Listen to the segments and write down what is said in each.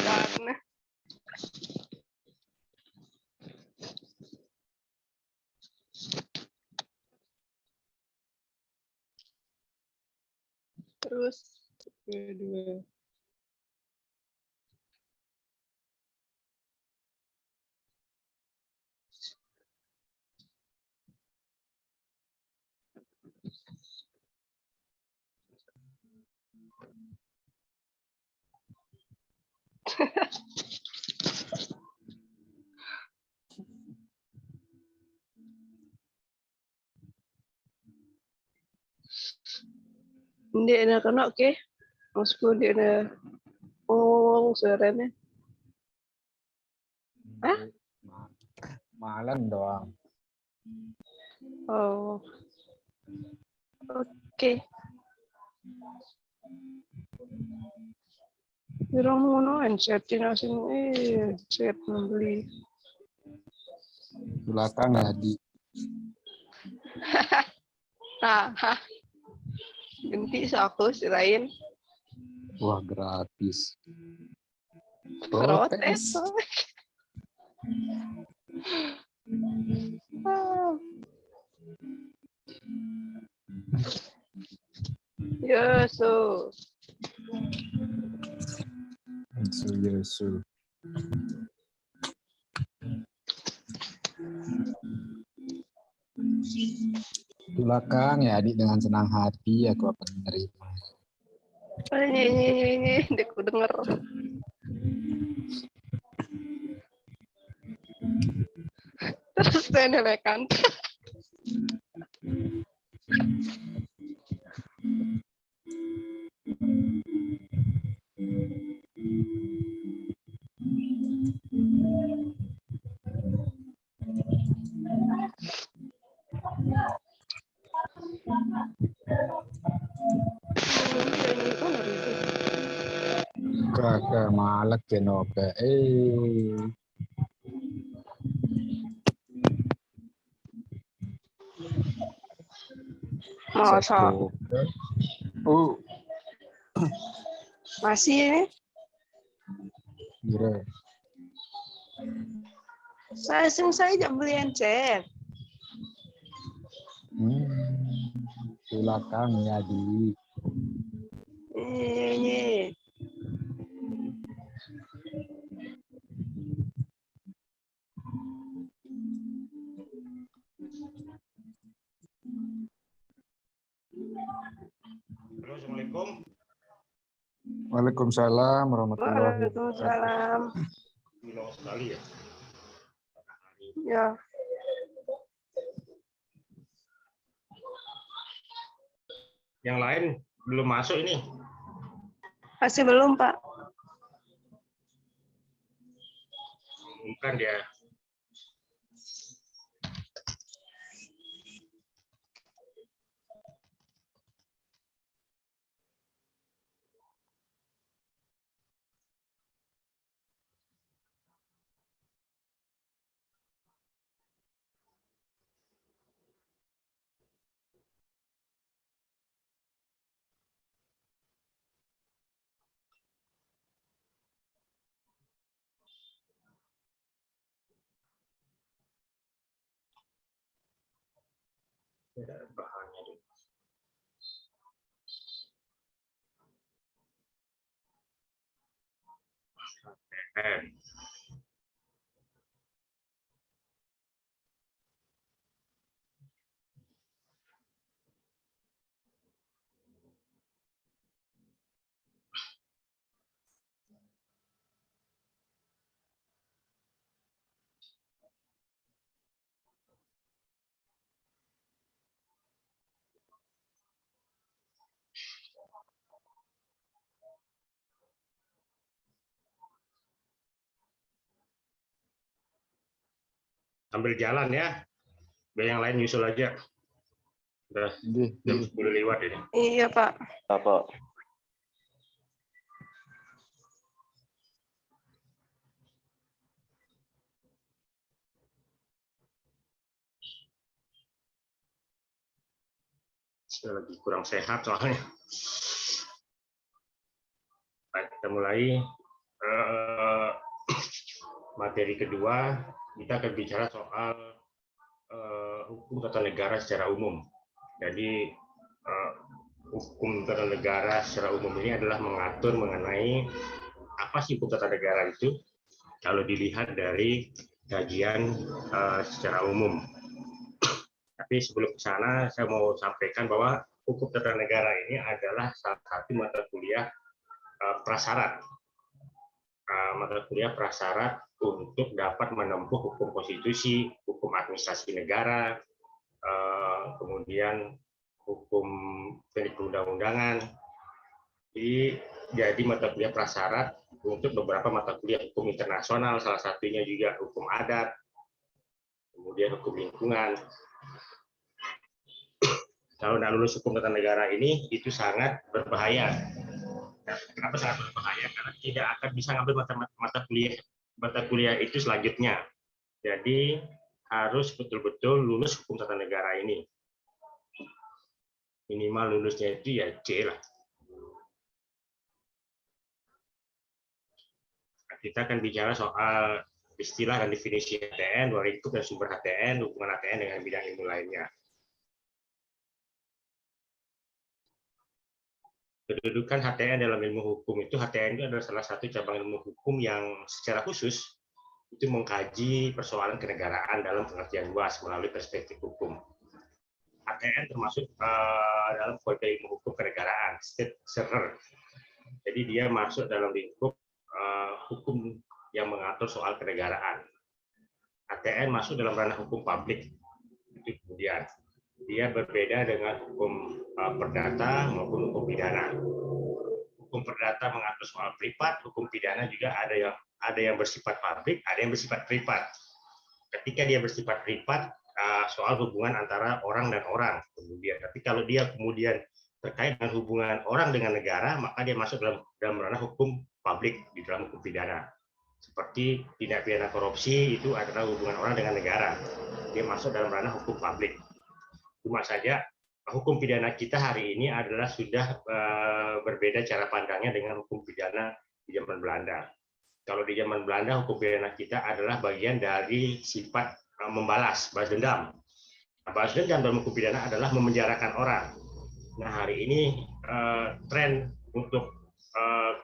Karena terus kedua. Hindi na kano ke? Maksudku dia na suaranya. Hah? Malam doang. Oh. Oke. Dirang mono chatting asin chat membeli. Belakang ya di. Nah, ganti sa aku sirain. Wah gratis. Protes. Yesu. Yesu. Belakang ya adik, dengan senang hati aku akan menerima. Ini, aku denger. Terus saya nelekan. Kakak malak kenoke. Masa? Oh. Masih ini? Gila. Saya jam beli encet. Belakang ya di. Ini. Halo, Assalamualaikum. Waalaikumsalam warahmatullahi wabarakatuh. Waalaikumsalam. Lama sekali ya. Ya. Yang lain belum masuk ini. Masih belum, Pak. Bukan dia. Bahannya dulu. Sambil jalan ya. Biar yang lain nyusul aja. Udah jam 10 lewat ini. Iya, Pak. Apa? Saya lagi kurang sehat soalnya. kita mulai materi kedua. Kita akan bicara soal hukum tata negara secara umum. Jadi hukum tata negara secara umum ini adalah mengatur mengenai apa sih hukum tata negara itu kalau dilihat dari kajian secara umum. Tapi sebelum ke sana, saya mau sampaikan bahwa hukum tata negara ini adalah salah satu mata kuliah prasyarat. Mata kuliah prasyarat untuk dapat menempuh hukum konstitusi, hukum administrasi negara, kemudian hukum perundang-undangan. Jadi mata kuliah prasyarat untuk beberapa mata kuliah hukum internasional, salah satunya juga hukum adat, kemudian hukum lingkungan. Kalau tidak lulus hukum tata negara ini, itu sangat berbahaya. Kenapa sangat berbahaya? Karena tidak akan bisa ngambil mata kuliah itu selanjutnya. Jadi harus betul-betul lulus hukum tata negara ini. Minimal lulusnya itu ya C lah. Kita akan bicara soal istilah dan definisi HTN, luar lingkup dan sumber HTN, hubungan HTN dengan bidang ilmu lainnya. Kedudukan HTN dalam ilmu hukum itu, HTN itu adalah salah satu cabang ilmu hukum yang secara khusus itu mengkaji persoalan kenegaraan dalam pengertian luas melalui perspektif hukum. HTN termasuk dalam kode ilmu hukum kenegaraan, state server. Jadi dia masuk dalam lingkup hukum yang mengatur soal kenegaraan. HTN masuk dalam ranah hukum publik. Itu kemudian dia berbeda dengan hukum perdata maupun hukum pidana. Hukum perdata mengatur soal privat, hukum pidana juga ada yang bersifat publik, ada yang bersifat privat. Ketika dia bersifat privat, soal hubungan antara orang dan orang. Kemudian, tapi kalau dia kemudian terkait dengan hubungan orang dengan negara, maka dia masuk dalam ranah hukum publik di dalam hukum pidana. Seperti tindak pidana korupsi itu adalah hubungan orang dengan negara. Dia masuk dalam ranah hukum publik. Cuma saja hukum pidana kita hari ini adalah sudah berbeda cara pandangnya dengan hukum pidana di zaman Belanda. Kalau di zaman Belanda, hukum pidana kita adalah bagian dari sifat membalas, balas dendam. Balas dendam dalam hukum pidana adalah memenjarakan orang. Nah, hari ini tren untuk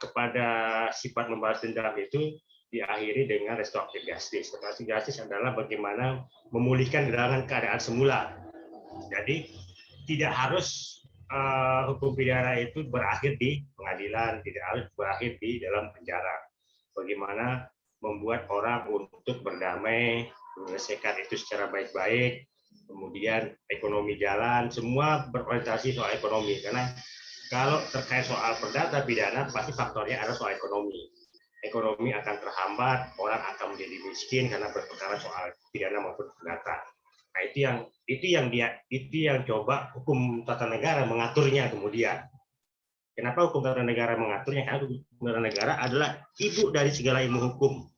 kepada sifat membalas dendam itu diakhiri dengan restoratif justice. Restoratif justice adalah bagaimana memulihkan keadaan semula. Jadi tidak harus hukum pidana itu berakhir di pengadilan, tidak harus berakhir di dalam penjara. Bagaimana membuat orang untuk berdamai, menyelesaikan itu secara baik-baik, kemudian ekonomi jalan, semua berorientasi soal ekonomi. Karena kalau terkait soal perdata pidana, pasti faktornya adalah soal ekonomi. Ekonomi akan terhambat, orang akan menjadi miskin karena berperkara soal pidana maupun perdata. Nah, itu yang coba hukum tata negara mengaturnya kemudian. Kenapa hukum tata negara mengaturnya? Karena hukum tata negara adalah ibu dari segala ilmu hukum.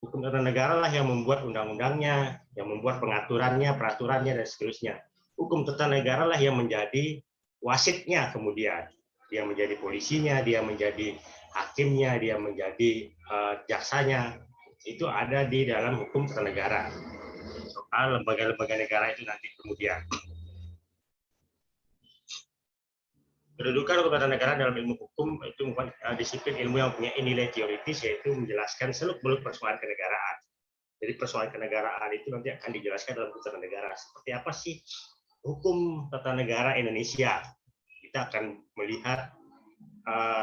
Hukum tata negara lah yang membuat undang-undangnya, yang membuat pengaturannya, peraturannya, dan seterusnya. Hukum tata negara lah yang menjadi wasitnya kemudian. Dia menjadi polisinya, dia menjadi hakimnya, dia menjadi jaksanya. Itu ada di dalam hukum tata negara. Soal lembaga-lembaga negara itu nanti kemudian. Kedudukan hukum tata negara dalam ilmu hukum itu disiplin ilmu yang punya nilai teoritis, yaitu menjelaskan seluk-beluk persoalan kenegaraan. Jadi persoalan kenegaraan itu nanti akan dijelaskan dalam hukum tata negara. Seperti apa sih hukum tata negara Indonesia? Kita akan melihat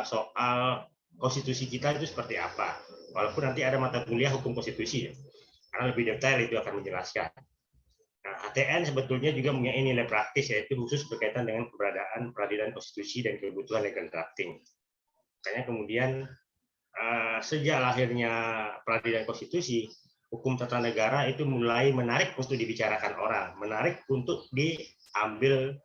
soal konstitusi kita itu seperti apa. Walaupun nanti ada mata kuliah hukum konstitusi, karena lebih detail itu akan menjelaskan. Nah, HTN sebetulnya juga punya nilai praktis, yaitu khusus berkaitan dengan keberadaan peradilan konstitusi dan kebutuhan legal drafting. Makanya kemudian sejak lahirnya peradilan konstitusi, hukum tata negara itu mulai menarik untuk dibicarakan orang, menarik untuk diambil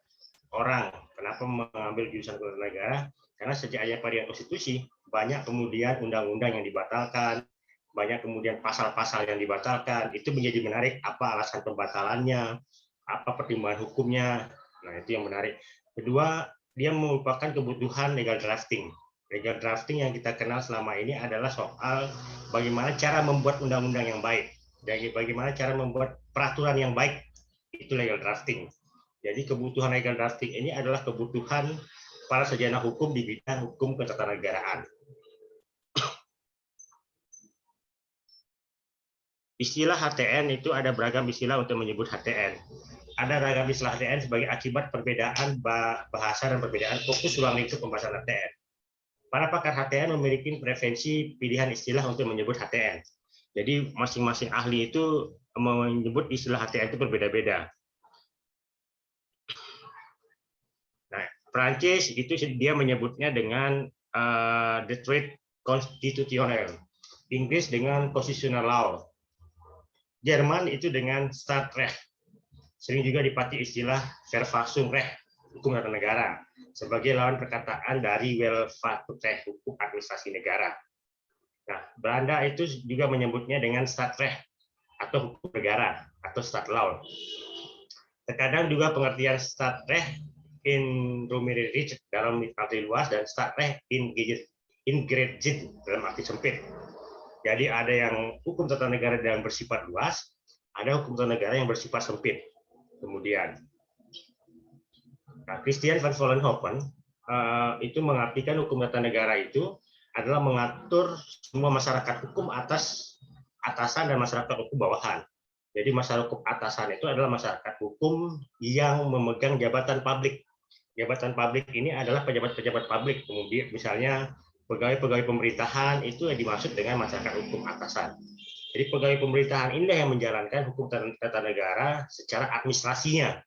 orang. Kenapa mengambil jurusan hukum tata negara? Karena sejak adanya peradilan konstitusi, banyak kemudian undang-undang yang dibatalkan, banyak kemudian pasal-pasal yang dibatalkan. Itu menjadi menarik, apa alasan pembatalannya, apa pertimbangan hukumnya. Nah, itu yang menarik. Kedua, dia merupakan kebutuhan legal drafting. Legal drafting yang kita kenal selama ini adalah soal bagaimana cara membuat undang-undang yang baik, dan bagaimana cara membuat peraturan yang baik, itu legal drafting. Jadi kebutuhan legal drafting ini adalah kebutuhan para sarjana hukum di bidang hukum ketatanegaraan. Istilah HTN itu ada beragam istilah untuk menyebut HTN. Ada beragam istilah HTN sebagai akibat perbedaan bahasa dan perbedaan fokus ruang lingkup pembahasan HTN. Para pakar HTN memiliki preferensi pilihan istilah untuk menyebut HTN. Jadi masing-masing ahli itu menyebut istilah HTN itu berbeda-beda. Nah, Prancis itu dia menyebutnya dengan the trade constitutionnel, Inggris dengan constitutional law, Jerman itu dengan Staatsrecht. Sering juga dipakai istilah Verfassungsrecht, hukum tata negara, sebagai lawan perkataan dari Welvaartsrecht, hukum administrasi negara. Nah, Belanda itu juga menyebutnya dengan Staatsrecht atau hukum negara atau Stadtlaw. Terkadang juga pengertian Staatsrecht in Ruhrgebiet dalam arti luas dan Staatsrecht in Gebiet dalam arti sempit. Jadi ada yang hukum tata negara yang bersifat luas, ada hukum tata negara yang bersifat sempit. Kemudian, Christian van Vollenhoven itu mengartikan hukum tata negara itu adalah mengatur semua masyarakat hukum atasan dan masyarakat hukum bawahan. Jadi masyarakat hukum atasan itu adalah masyarakat hukum yang memegang jabatan publik. Jabatan publik ini adalah pejabat-pejabat publik, kemudian misalnya pegawai-pegawai pemerintahan itu yang dimaksud dengan masyarakat hukum atasan. Jadi pegawai pemerintahan inilah yang menjalankan hukum tata negara secara administrasinya.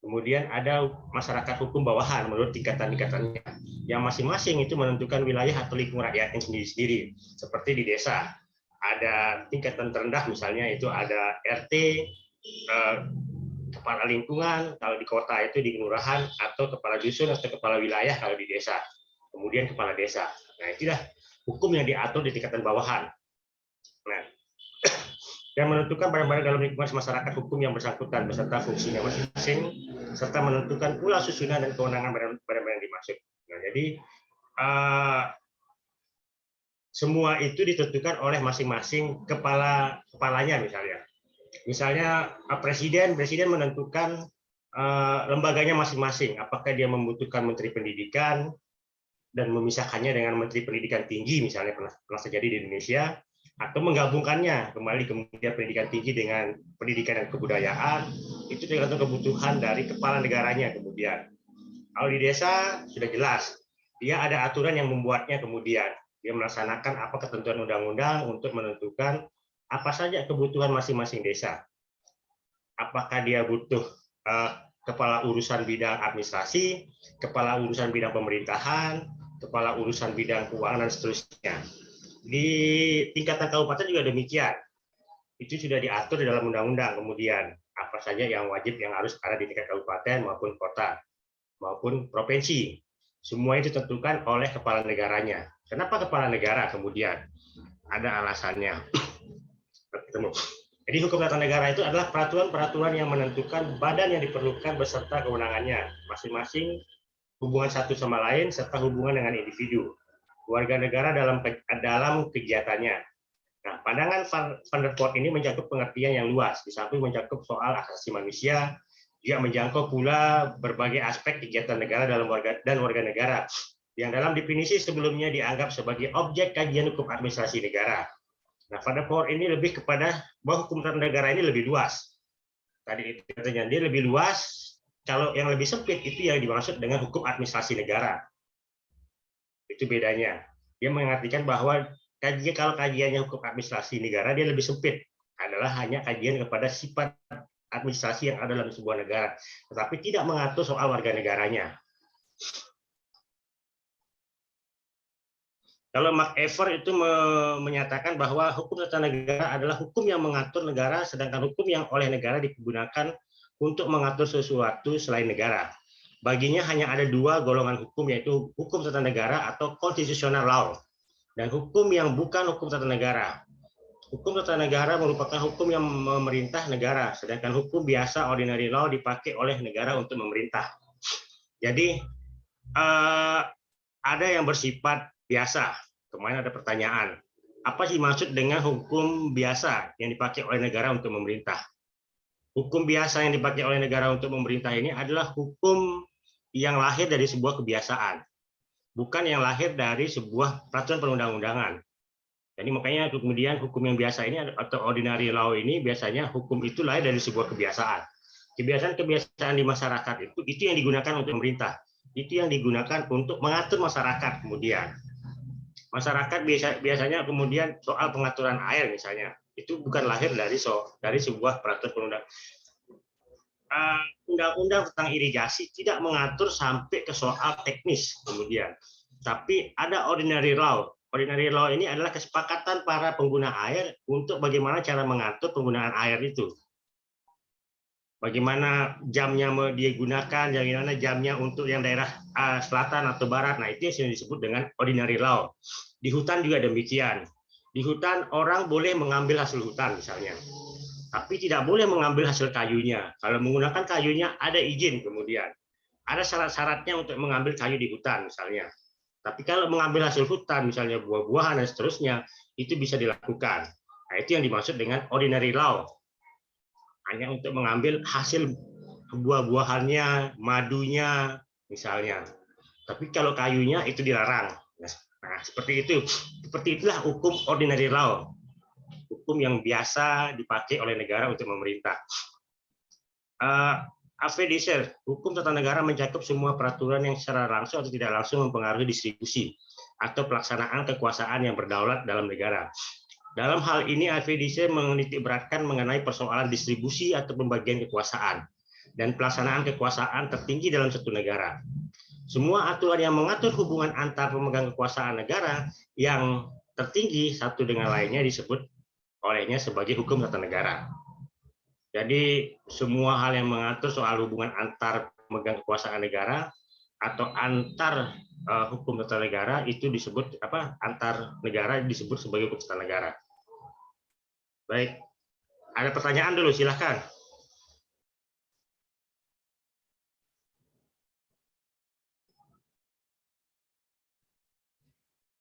Kemudian ada masyarakat hukum bawahan menurut tingkatan-tingkatannya, yang masing-masing itu menentukan wilayah atau lingkungan rakyatnya sendiri-sendiri. Seperti di desa, ada tingkatan terendah misalnya itu ada RT, kepala lingkungan, kalau di kota itu di kelurahan, atau kepala dusun atau kepala wilayah kalau di desa. Kemudian kepala desa. Nah, itulah hukum yang diatur di tingkatan bawahan. Nah, dan menentukan barang-barang dalam lingkungan masyarakat hukum yang bersangkutan beserta fungsinya masing-masing, serta menentukan pula susunan dan kewenangan barang-barang yang dimaksud. Nah, jadi semua itu ditentukan oleh masing-masing kepalanya misalnya. Misalnya presiden menentukan lembaganya masing-masing, apakah dia membutuhkan menteri pendidikan dan memisahkannya dengan menteri pendidikan tinggi misalnya pernah terjadi di Indonesia, atau menggabungkannya kembali kemudian pendidikan tinggi dengan pendidikan dan kebudayaan, itu tergantung kebutuhan dari kepala negaranya. Kemudian kalau di desa sudah jelas, dia ada aturan yang membuatnya, kemudian dia melaksanakan apa ketentuan undang-undang untuk menentukan apa saja kebutuhan masing-masing desa. Apakah dia butuh kepala urusan bidang administrasi, kepala urusan bidang pemerintahan, kepala urusan bidang keuangan, dan seterusnya. Di tingkatan kabupaten juga demikian. Itu sudah diatur di dalam undang-undang. Kemudian apa saja yang wajib yang harus ada di tingkat kabupaten maupun kota maupun provinsi. Semua itu ditentukan oleh kepala negaranya. Kenapa kepala negara? Kemudian ada alasannya. Jadi hukum tata negara itu adalah peraturan-peraturan yang menentukan badan yang diperlukan beserta kewenangannya, masing-masing hubungan satu sama lain serta hubungan dengan individu, warga negara dalam kegiatannya. Nah, pandangan Van der Voort ini mencakup pengertian yang luas, di samping mencakup soal hak asasi manusia, dia menjangkau pula berbagai aspek kegiatan negara dalam warga negara, yang dalam definisi sebelumnya dianggap sebagai objek kajian hukum administrasi negara. Nah, Van der Voort ini lebih kepada bahwa hukum tata negara ini lebih luas. Tadi itu katanya dia lebih luas. Kalau yang lebih sempit itu yang dimaksud dengan hukum administrasi negara. Itu bedanya. Dia mengartikan bahwa kalau kajiannya hukum administrasi negara, dia lebih sempit. Adalah hanya kajian kepada sifat administrasi yang ada dalam sebuah negara. Tetapi tidak mengatur soal warga negaranya. Kalau MacIver itu menyatakan bahwa hukum tata negara adalah hukum yang mengatur negara, sedangkan hukum yang oleh negara digunakan untuk mengatur sesuatu selain negara. Baginya hanya ada dua golongan hukum, yaitu hukum tata negara atau constitutional law, dan hukum yang bukan hukum tata negara. Hukum tata negara merupakan hukum yang memerintah negara, sedangkan hukum biasa ordinary law dipakai oleh negara untuk memerintah. Jadi ada yang bersifat biasa. Kemarin ada pertanyaan, apa sih maksud dengan hukum biasa yang dipakai oleh negara untuk memerintah? Hukum biasa yang dipakai oleh negara untuk memerintah ini adalah hukum yang lahir dari sebuah kebiasaan, bukan yang lahir dari sebuah peraturan perundang-undangan. Jadi makanya kemudian hukum yang biasa ini atau ordinary law ini biasanya hukum itu lahir dari sebuah kebiasaan. Kebiasaan-kebiasaan di masyarakat itu yang digunakan untuk pemerintah. Itu yang digunakan untuk mengatur masyarakat kemudian. Masyarakat biasanya kemudian soal pengaturan air misalnya, itu bukan lahir dari sebuah peraturan perundang. Undang-undang tentang irigasi tidak mengatur sampai ke soal teknis kemudian. Tapi ada ordinary law. Ordinary law ini adalah kesepakatan para pengguna air untuk bagaimana cara mengatur penggunaan air itu. Bagaimana jamnya digunakan, bagaimana jamnya untuk yang daerah selatan atau barat. Nah, itu yang disebut dengan ordinary law. Di hutan juga demikian. Di hutan orang boleh mengambil hasil hutan misalnya, tapi tidak boleh mengambil hasil kayunya. Kalau menggunakan kayunya ada izin kemudian. Ada syarat-syaratnya untuk mengambil kayu di hutan misalnya. Tapi kalau mengambil hasil hutan, misalnya buah-buahan dan seterusnya, itu bisa dilakukan. Nah, itu yang dimaksud dengan ordinary law. Hanya untuk mengambil hasil buah-buahannya, madunya, misalnya. Tapi kalau kayunya itu dilarang. Nah, seperti itu. Seperti itulah hukum ordinary law. Hukum yang biasa dipakai oleh negara untuk memerintah. Advediser, hukum tata negara mencakup semua peraturan yang secara langsung atau tidak langsung mempengaruhi distribusi atau pelaksanaan kekuasaan yang berdaulat dalam negara. Dalam hal ini, advediser menitikberatkan mengenai persoalan distribusi atau pembagian kekuasaan dan pelaksanaan kekuasaan tertinggi dalam satu negara. Semua aturan yang mengatur hubungan antar pemegang kekuasaan negara yang tertinggi satu dengan lainnya disebut olehnya sebagai hukum tata negara. Jadi semua hal yang mengatur soal hubungan antar pemegang kekuasaan negara atau antar hukum tata negara itu disebut antar negara disebut sebagai hukum tata negara. Baik, ada pertanyaan dulu, silahkan.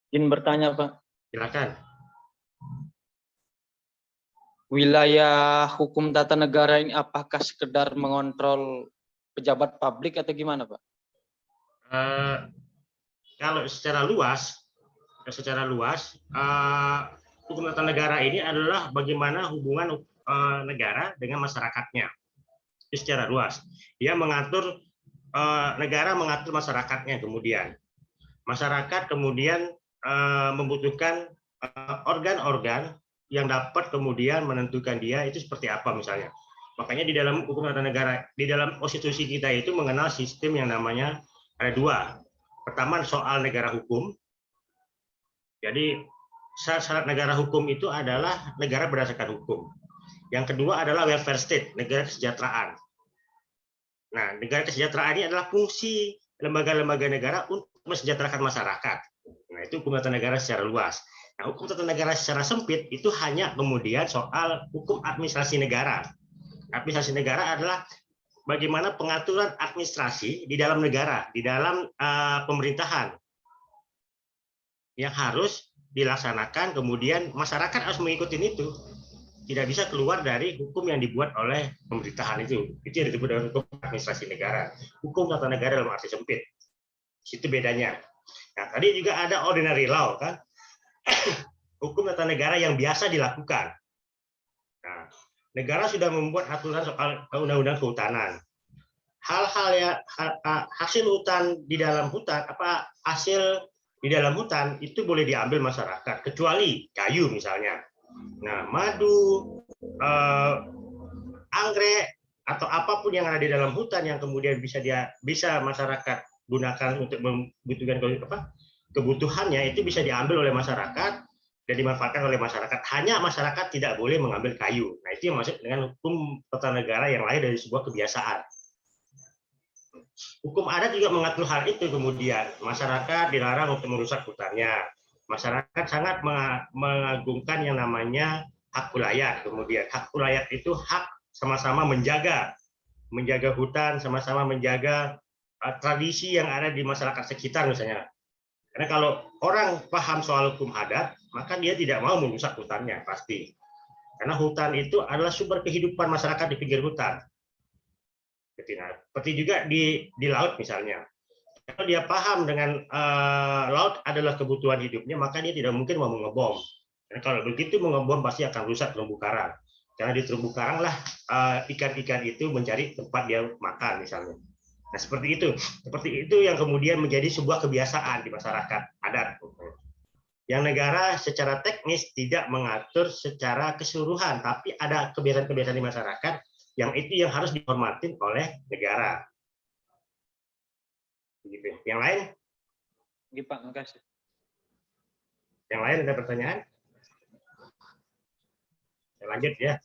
Izin bertanya, Pak. Silakan. Wilayah hukum tata negara ini apakah sekedar mengontrol pejabat publik atau gimana, Pak? Kalau secara luas, hukum tata negara ini adalah bagaimana hubungan negara dengan masyarakatnya. Itu secara luas. Dia mengatur negara mengatur masyarakatnya kemudian. Masyarakat kemudian membutuhkan organ-organ yang dapat kemudian menentukan dia itu seperti apa misalnya. Makanya di dalam hukum tata negara, di dalam konstitusi kita itu mengenal sistem yang namanya ada dua. Pertama soal negara hukum. Jadi syarat negara hukum itu adalah negara berdasarkan hukum. Yang kedua adalah welfare state, negara kesejahteraan. Nah, negara kesejahteraan ini adalah fungsi lembaga-lembaga negara untuk mensejahterakan masyarakat. Nah, itu hukum tata negara secara luas. Nah, hukum tata negara secara sempit itu hanya kemudian soal hukum administrasi negara. Administrasi negara adalah bagaimana pengaturan administrasi di dalam negara, di dalam pemerintahan yang harus dilaksanakan, kemudian masyarakat harus mengikuti itu. Tidak bisa keluar dari hukum yang dibuat oleh pemerintahan itu. Itu yang disebut dengan hukum administrasi negara. Hukum tata negara dalam arti sempit. Itu bedanya. Nah, tadi juga ada ordinary law, kan? Hukum tata negara yang biasa dilakukan. Nah, negara sudah membuat aturan soal undang-undang kehutanan. Hal-hal ya hasil hutan di dalam hutan, hasil di dalam hutan itu boleh diambil masyarakat, kecuali kayu misalnya. Nah, madu, anggrek atau apapun yang ada di dalam hutan yang kemudian bisa masyarakat gunakan untuk membutuhkan kebutuhannya itu bisa diambil oleh masyarakat dan dimanfaatkan oleh masyarakat. Hanya masyarakat tidak boleh mengambil kayu. Nah, itu yang maksud dengan hukum tata negara yang lahir dari sebuah kebiasaan. Hukum adat juga mengatur hal itu kemudian. Masyarakat dilarang untuk merusak hutannya. Masyarakat sangat mengagungkan yang namanya hak ulayat. Kemudian hak ulayat itu hak sama-sama menjaga hutan, sama-sama menjaga tradisi yang ada di masyarakat sekitar misalnya. Karena kalau orang paham soal hukum adat, maka dia tidak mau merusak hutannya, pasti. Karena hutan itu adalah sumber kehidupan masyarakat di pinggir hutan. Seperti juga di laut misalnya. Kalau dia paham dengan laut adalah kebutuhan hidupnya, maka dia tidak mungkin mau mengebom. Karena kalau begitu mengebom pasti akan rusak terumbu karang. Karena di terumbu karang lah ikan-ikan itu mencari tempat dia makan misalnya. Nah, seperti itu yang kemudian menjadi sebuah kebiasaan di masyarakat adat. Yang negara secara teknis tidak mengatur secara keseluruhan, tapi ada kebiasaan-kebiasaan di masyarakat yang itu yang harus dihormati oleh negara. Begitu. Yang lain? Iya, Pak, makasih. Yang lain ada pertanyaan? Saya lanjut ya.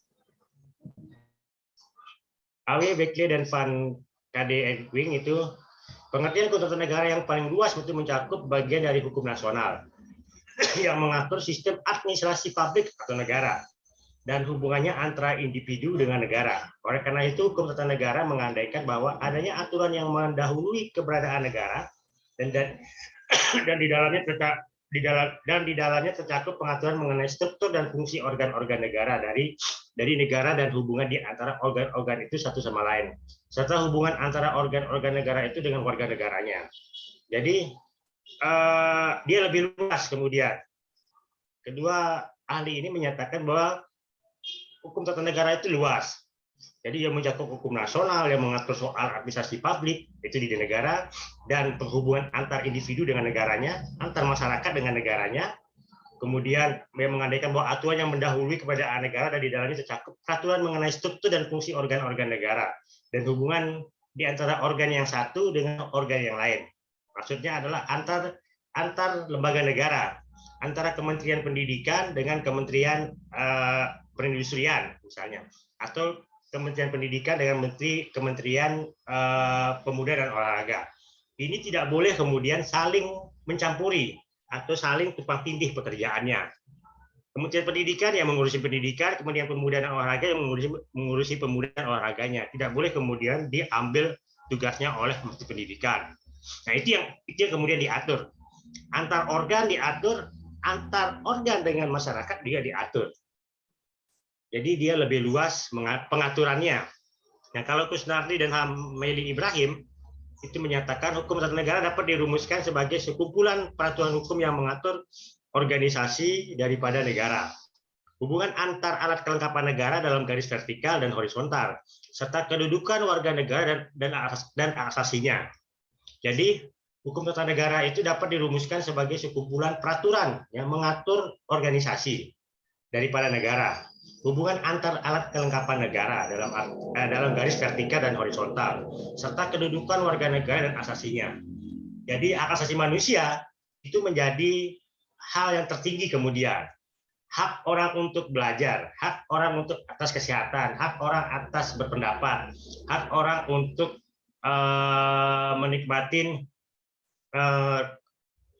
AW, Beckley, dan Van KD Edwing itu pengertian hukum tata negara yang paling luas itu mencakup bagian dari hukum nasional yang mengatur sistem administrasi publik atau negara dan hubungannya antara individu dengan negara. Oleh karena itu, hukum tata negara mengandaikan bahwa adanya aturan yang mendahului keberadaan negara dan di dalamnya tercakup pengaturan mengenai struktur dan fungsi organ-organ negara dari negara dan hubungan di antara organ-organ itu satu sama lain, serta hubungan antara organ-organ negara itu dengan warga negaranya. Jadi dia lebih luas kemudian. Kedua ahli ini menyatakan bahwa hukum tata negara itu luas. Jadi yang mencakup hukum nasional yang mengatur soal administrasi publik itu di negara dan penghubungan antar individu dengan negaranya, antar masyarakat dengan negaranya. Kemudian yang mengandaikan bahwa aturan yang mendahului keberadaan negara dan di dalamnya tercakup peraturan mengenai struktur dan fungsi organ-organ negara dan hubungan di antara organ yang satu dengan organ yang lain. Maksudnya adalah antar lembaga negara, antara Kementerian Pendidikan dengan Kementerian Perindustrian misalnya, atau Kementerian Pendidikan dengan Kementerian Pemuda dan Olahraga. Ini tidak boleh kemudian saling mencampuri atau saling tumpang tindih pekerjaannya. Kementerian Pendidikan yang mengurusi pendidikan, kemudian Pemuda dan Olahraga yang mengurusi pemuda dan olahraganya. Tidak boleh kemudian diambil tugasnya oleh Menteri Pendidikan. Nah, itu yang kemudian diatur. Antar organ diatur, antar organ dengan masyarakat juga diatur. Jadi dia lebih luas pengaturannya. Nah, kalau Kusnardi dan Hameli Ibrahim itu menyatakan hukum tata negara dapat dirumuskan sebagai sekumpulan peraturan hukum yang mengatur organisasi daripada negara, hubungan antar alat kelengkapan negara dalam garis vertikal dan horizontal, serta kedudukan warga negara dan asasinya. Jadi hukum tata negara itu dapat dirumuskan sebagai sekumpulan peraturan yang mengatur organisasi daripada negara, hubungan antar alat kelengkapan negara dalam garis vertikal dan horizontal, serta kedudukan warga negara dan asasinya. Jadi hak asasi manusia itu menjadi hal yang tertinggi kemudian. Hak orang untuk belajar, hak orang untuk atas kesehatan, hak orang atas berpendapat, hak orang untuk menikmati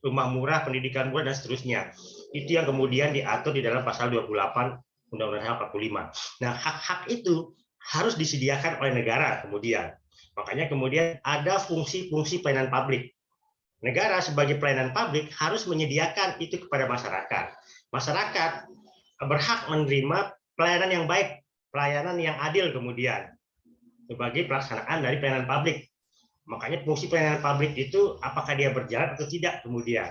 rumah murah, pendidikan murah, dan seterusnya. Itu yang kemudian diatur di dalam pasal 28 Undang-Undang 45. Nah, hak-hak itu harus disediakan oleh negara kemudian. Makanya kemudian ada fungsi-fungsi pelayanan publik. Negara sebagai pelayanan publik harus menyediakan itu kepada masyarakat. Masyarakat berhak menerima pelayanan yang baik, pelayanan yang adil kemudian sebagai pelaksanaan dari pelayanan publik. Makanya fungsi pelayanan publik itu apakah dia berjalan atau tidak kemudian.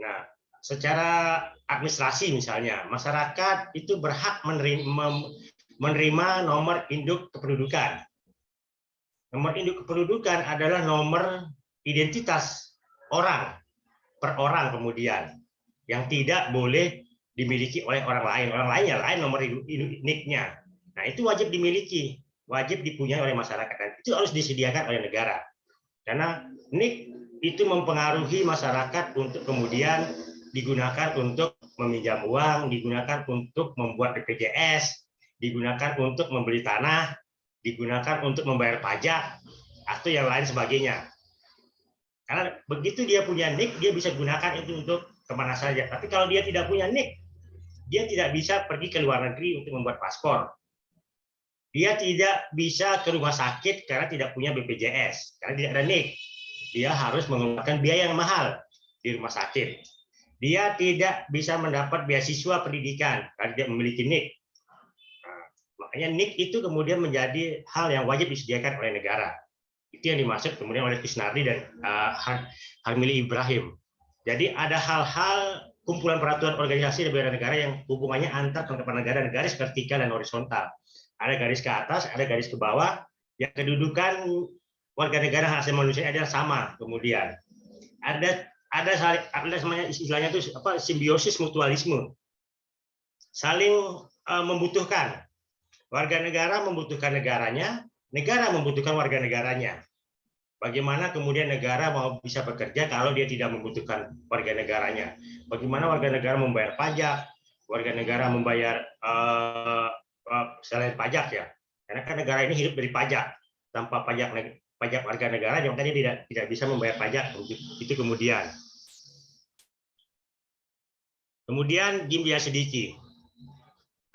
Nah, secara administrasi misalnya, masyarakat itu berhak menerima nomor induk kependudukan. Nomor induk kependudukan adalah nomor identitas orang per orang kemudian yang tidak boleh dimiliki oleh orang lain. Orang lainnya lain nomor NIK-nya. Nah, itu wajib dimiliki, wajib dipunyai oleh masyarakat. Dan itu harus disediakan oleh negara. Karena NIK itu mempengaruhi masyarakat untuk kemudian digunakan untuk meminjam uang, digunakan untuk membuat BPJS, digunakan untuk membeli tanah, digunakan untuk membayar pajak, atau yang lain sebagainya. Karena begitu dia punya NIK, dia bisa gunakan itu untuk kemana saja. Tapi kalau dia tidak punya NIK, dia tidak bisa pergi ke luar negeri untuk membuat paspor. Dia tidak bisa ke rumah sakit karena tidak punya BPJS, karena tidak ada NIK. dia harus mengeluarkan biaya yang mahal di rumah sakit. Dia tidak bisa mendapat beasiswa pendidikan karena dia memiliki NIK. Nah, makanya NIK itu kemudian menjadi hal yang wajib disediakan oleh negara. Itu yang dimaksud kemudian oleh Kusnardi dan Harmili Ibrahim. Jadi ada hal-hal kumpulan peraturan organisasi dan negara yang hubungannya antar kelengkapan negara dan garis vertikal dan horizontal. Ada garis ke atas, ada garis ke bawah. Yang kedudukan warga negara hak asasi manusia adalah sama. Kemudian ada semuanya istilahnya itu apa, simbiosis mutualisme, saling membutuhkan. Warga negara membutuhkan negaranya, negara membutuhkan warga negaranya. Bagaimana kemudian negara mau bisa bekerja kalau dia tidak membutuhkan warga negaranya? Bagaimana warga negara membayar pajak, warga negara membayar selain pajak ya? Karena kan negara ini hidup dari pajak. Tanpa pajak warga negara, makanya tidak bisa membayar pajak. Itu kemudian. Kemudian Gimlia Siddiqui.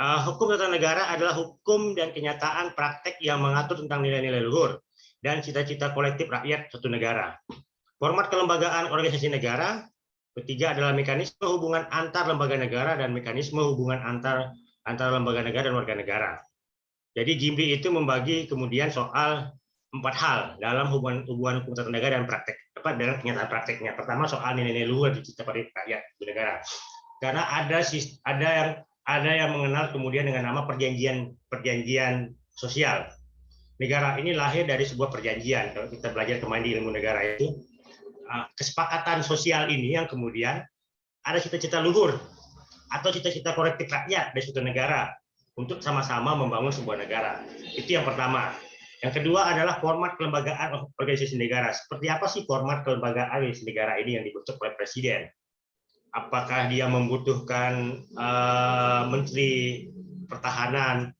Hukum tata negara adalah hukum dan kenyataan praktek yang mengatur tentang nilai-nilai luhur dan cita-cita kolektif rakyat suatu negara. Format kelembagaan organisasi negara. Ketiga adalah mekanisme hubungan antar lembaga negara dan mekanisme hubungan antar lembaga negara dan warga negara. Jadi Gimli itu membagi kemudian soal 4 hal dalam hubungan hukum tata negara dan praktek dalam kenyataan prakteknya. Pertama soal nilai-nilai luhur di cita rakyat negara. Karena ada yang mengenal kemudian dengan nama perjanjian sosial. Negara ini lahir dari sebuah perjanjian. Kalau kita belajar kemarin di ilmu negara itu, kesepakatan sosial ini yang kemudian ada cita-cita luhur atau cita-cita kolektif rakyat dari suatu negara untuk sama-sama membangun sebuah negara. Itu yang pertama. Yang kedua adalah format kelembagaan organisasi negara. Seperti apa sih format kelembagaan organisasi negara ini yang dibentuk oleh Presiden? Apakah dia membutuhkan Menteri Pertahanan,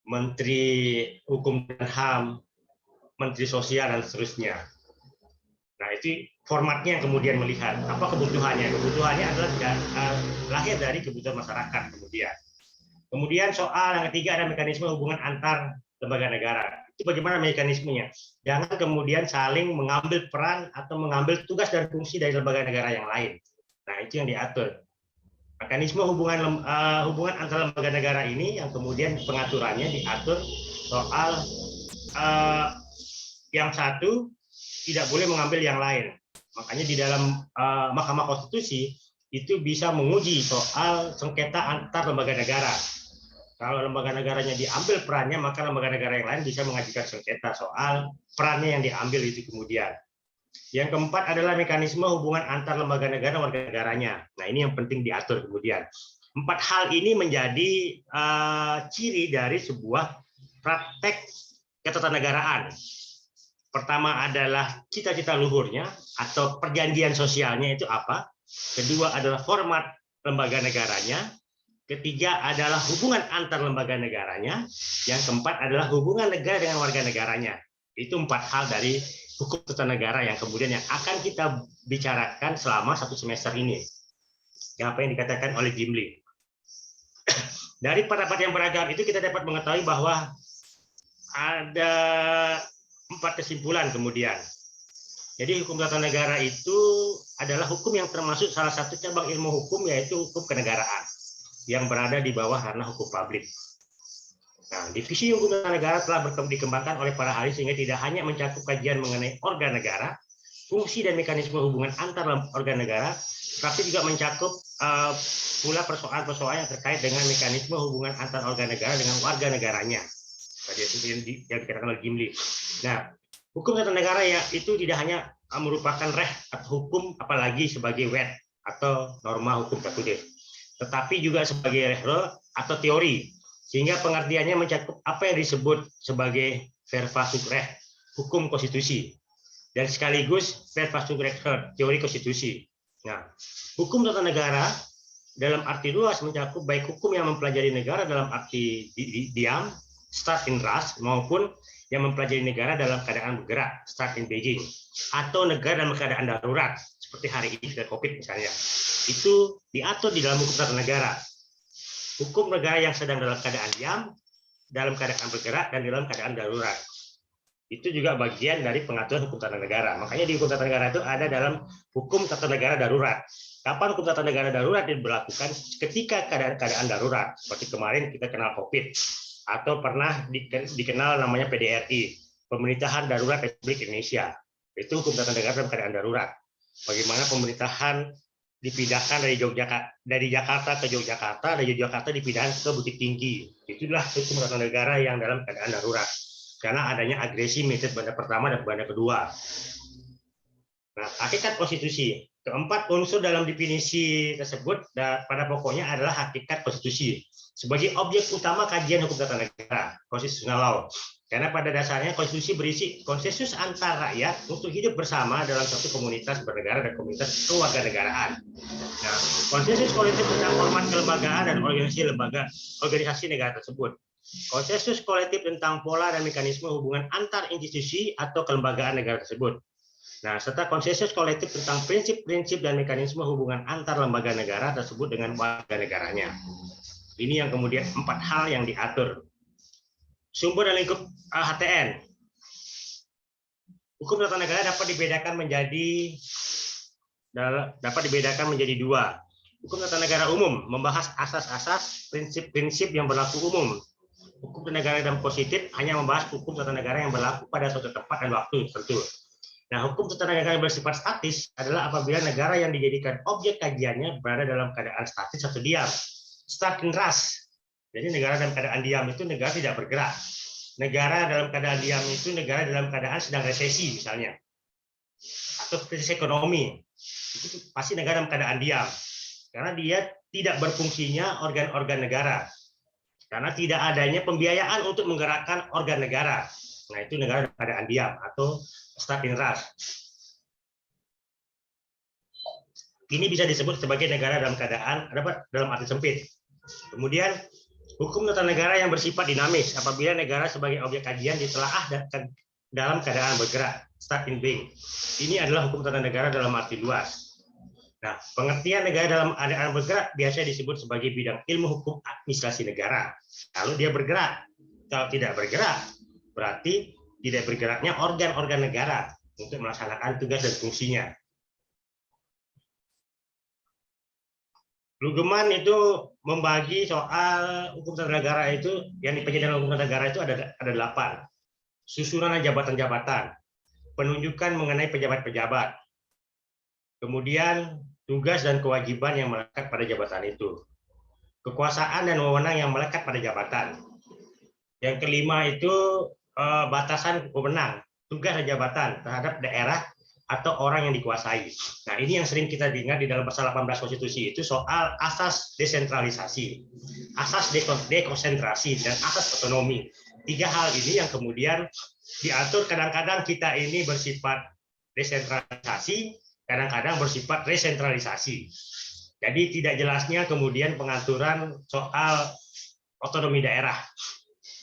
Menteri Hukum dan HAM, Menteri Sosial, dan seterusnya. Nah, itu formatnya yang kemudian melihat apa kebutuhannya. Kebutuhannya adalah lahir dari kebutuhan masyarakat kemudian. Kemudian soal yang ketiga ada mekanisme hubungan antar lembaga negara. Itu bagaimana mekanismenya? Jangan kemudian saling mengambil peran atau mengambil tugas dan fungsi dari lembaga negara yang lain. Nah, itu yang diatur. Mekanisme hubungan antar lembaga negara ini yang kemudian pengaturannya diatur soal yang satu tidak boleh mengambil yang lain. Makanya di dalam Mahkamah Konstitusi itu bisa menguji soal sengketa antar lembaga negara. Kalau lembaga negaranya diambil perannya, maka lembaga negara yang lain bisa mengajukan sengketa soal perannya yang diambil itu kemudian. Yang keempat adalah mekanisme hubungan antar lembaga negara dan warga negaranya. Nah, ini yang penting diatur kemudian. 4 hal ini menjadi ciri dari sebuah praktek ketatanegaraan. Pertama adalah cita-cita luhurnya atau perjanjian sosialnya itu apa. Kedua adalah format lembaga negaranya. Ketiga adalah hubungan antar lembaga negaranya. Yang keempat adalah hubungan negara dengan warga negaranya. Itu 4 hal dari hukum tata negara yang kemudian yang akan kita bicarakan selama 1 semester ini. Yang apa yang dikatakan oleh Gimli. Dari pendapat yang beragam itu kita dapat mengetahui bahwa ada 4 kesimpulan kemudian. Jadi hukum tata negara itu adalah hukum yang termasuk salah satu cabang ilmu hukum, yaitu hukum kenegaraan yang berada di bawah ranah hukum publik. Nah, divisi hukum tata negara telah dikembangkan oleh para ahli sehingga tidak hanya mencakup kajian mengenai organ negara, fungsi dan mekanisme hubungan antar organ negara, tapi juga mencakup pula persoalan-persoalan yang terkait dengan mekanisme hubungan antar organ negara dengan warga negaranya. Tadi itu yang dikatakan oleh Gimli. Nah, hukum tata negara ya itu tidak hanya merupakan atau hukum, apalagi sebagai wet atau norma hukum tertulis, tetapi juga sebagai rehro atau teori, sehingga pengertiannya mencakup apa yang disebut sebagai verba subrecht, hukum konstitusi, dan sekaligus verba subrecht, teori konstitusi. Nah, hukum tata negara dalam arti luas mencakup baik hukum yang mempelajari negara dalam arti diam, start in rest, maupun yang mempelajari negara dalam keadaan bergerak, start in begging, atau negara dalam keadaan darurat, seperti hari ini sudah COVID misalnya. Itu diatur di dalam hukum tata negara. Hukum negara yang sedang dalam keadaan diam, dalam keadaan bergerak, dan dalam keadaan darurat. itu juga bagian dari pengaturan hukum tata negara. Makanya di hukum tata negara itu ada dalam hukum tata negara darurat. Kapan hukum tata negara darurat diberlakukan? Ketika keadaan darurat. Seperti kemarin kita kenal COVID, atau pernah dikenal namanya PDRI, Pemerintahan Darurat Republik Indonesia. Itu hukum tata negara dalam keadaan darurat. Bagaimana pemerintahan dipindahkan dari Jakarta ke Yogyakarta, dari Yogyakarta dipindahkan ke Bukit Tinggi. Itulah hukum tata negara yang dalam keadaan darurat. Karena adanya agresi militer Belanda pertama dan Belanda kedua. Nah, hakikat konstitusi. Keempat unsur dalam definisi tersebut pada pokoknya adalah hakikat konstitusi sebagai objek utama kajian hukum tata negara, constitutional law. Karena pada dasarnya konstitusi berisi konsensus antar rakyat untuk hidup bersama dalam suatu komunitas bernegara dan komunitas kewarganegaraan. Nah, konsensus kolektif tentang format kelembagaan dan organisasi negara tersebut. Konsensus kolektif tentang pola dan mekanisme hubungan antar institusi atau kelembagaan negara tersebut. Nah, serta konsensus kolektif tentang prinsip-prinsip dan mekanisme hubungan antar lembaga negara tersebut dengan warga negaranya. Ini yang kemudian 4 hal yang diatur. Sumber dan lingkup HTN. Hukum tata negara dapat dibedakan menjadi 2. Hukum tata negara umum membahas asas-asas, prinsip-prinsip yang berlaku umum. Hukum tata negara dalam positif hanya membahas hukum tata negara yang berlaku pada suatu tempat dan waktu tertentu. Nah, hukum tata negara yang bersifat statis adalah apabila negara yang dijadikan objek kajiannya berada dalam keadaan statis atau diam. Statin ras. Jadi negara dalam keadaan diam itu negara tidak bergerak. Negara dalam keadaan diam itu negara dalam keadaan sedang resesi misalnya. Atau krisis ekonomi. Itu pasti negara dalam keadaan diam. Karena dia tidak berfungsinya organ-organ negara. Karena tidak adanya pembiayaan untuk menggerakkan organ negara. Nah, itu negara dalam keadaan diam atau statin ras. Ini bisa disebut sebagai negara dalam keadaan dalam arti sempit. Kemudian hukum tata negara yang bersifat dinamis apabila negara sebagai objek kajian ditelaah dalam keadaan bergerak, start in being. Ini adalah hukum tata negara dalam arti luas. Nah, pengertian negara dalam keadaan bergerak biasa disebut sebagai bidang ilmu hukum administrasi negara. Kalau dia bergerak, kalau tidak bergerak, berarti tidak bergeraknya organ-organ negara untuk melaksanakan tugas dan fungsinya. Lugeman itu membagi soal hukum tata negara itu, yang dipelajari dalam hukum tata negara itu ada 8. Susunan jabatan-jabatan, penunjukan mengenai pejabat-pejabat, kemudian tugas dan kewajiban yang melekat pada jabatan itu, kekuasaan dan wewenang yang melekat pada jabatan. Yang kelima itu batasan wewenang, tugas dan jabatan terhadap daerah atau orang yang dikuasai. Nah, ini yang sering kita dengar di dalam pasal 18 konstitusi itu soal asas desentralisasi, asas dekonsentrasi, dan asas otonomi. 3 hal ini yang kemudian diatur kadang-kadang kita ini bersifat desentralisasi, kadang-kadang bersifat resentralisasi. Jadi tidak jelasnya kemudian pengaturan soal otonomi daerah.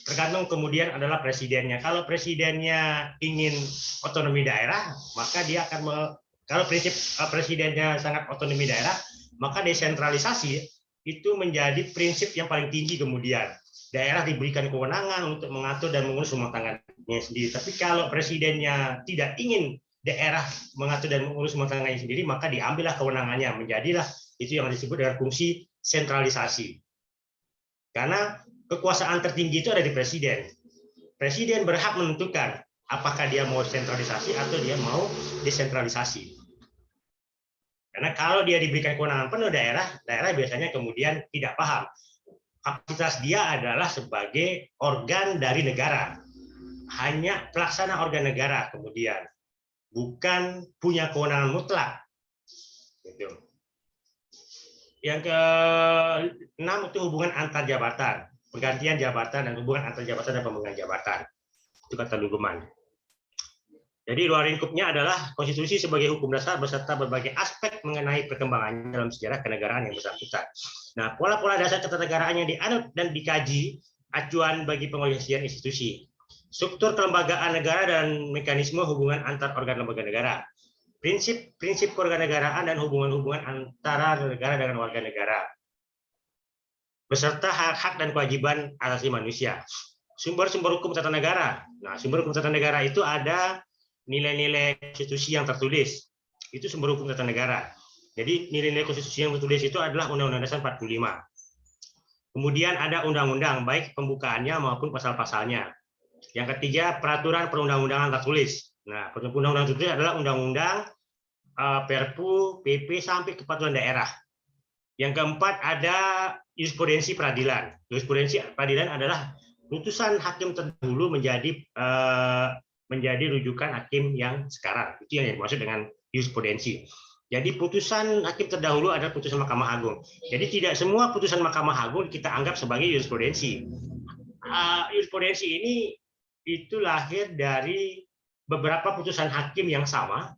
Tergantung kemudian adalah presidennya. Kalau presidennya ingin otonomi daerah, maka dia akan kalau prinsip presidennya sangat otonomi daerah, maka desentralisasi itu menjadi prinsip yang paling tinggi kemudian. Daerah diberikan kewenangan untuk mengatur dan mengurus rumah tangganya sendiri. Tapi kalau presidennya tidak ingin daerah mengatur dan mengurus rumah tangganya sendiri, maka diambillah kewenangannya, menjadilah itu yang disebut dengan fungsi sentralisasi. Karena kekuasaan tertinggi itu ada di presiden. Presiden berhak menentukan apakah dia mau sentralisasi atau dia mau desentralisasi. Karena kalau dia diberikan kewenangan penuh daerah biasanya kemudian tidak paham. Kapasitas dia adalah sebagai organ dari negara. Hanya pelaksana organ negara kemudian. Bukan punya kewenangan mutlak. Gitu. Yang ke-6 itu hubungan antar jabatan. Pergantian jabatan dan hubungan antar jabatan dan pemegang jabatan. Itu kata Lugeman. Jadi luar lingkupnya adalah konstitusi sebagai hukum dasar beserta berbagai aspek mengenai perkembangannya dalam sejarah kenegaraan yang bersangkutan. Nah, pola-pola dasar ketatanegaraan yang dianut dan dikaji acuan bagi pengorganisasian institusi. Struktur kelembagaan negara dan mekanisme hubungan antar organ lembaga negara. Prinsip kewarganegaraan dan hubungan-hubungan antara negara dengan warga negara. Beserta hak-hak dan kewajiban asasi manusia. sumber-sumber hukum tata negara. Nah, sumber hukum tata negara itu ada nilai-nilai konstitusi yang tertulis. Itu sumber hukum tata negara. Jadi nilai-nilai konstitusi yang tertulis itu adalah Undang-Undang Dasar 45. Kemudian ada undang-undang, baik pembukaannya maupun pasal-pasalnya. Yang ketiga, peraturan perundang-undangan tertulis. Nah, perundang-undangan tertulis adalah undang-undang, Perpu, PP, sampai kepatuhan daerah. Yang keempat, ada jurisprudensi peradilan. Jurisprudensi peradilan adalah putusan hakim terdahulu menjadi rujukan hakim yang sekarang. Itu yang dimaksud dengan jurisprudensi. Jadi putusan hakim terdahulu adalah putusan Mahkamah Agung. Jadi tidak semua putusan Mahkamah Agung kita anggap sebagai jurisprudensi. Jurisprudensi ini itu lahir dari beberapa putusan hakim yang sama,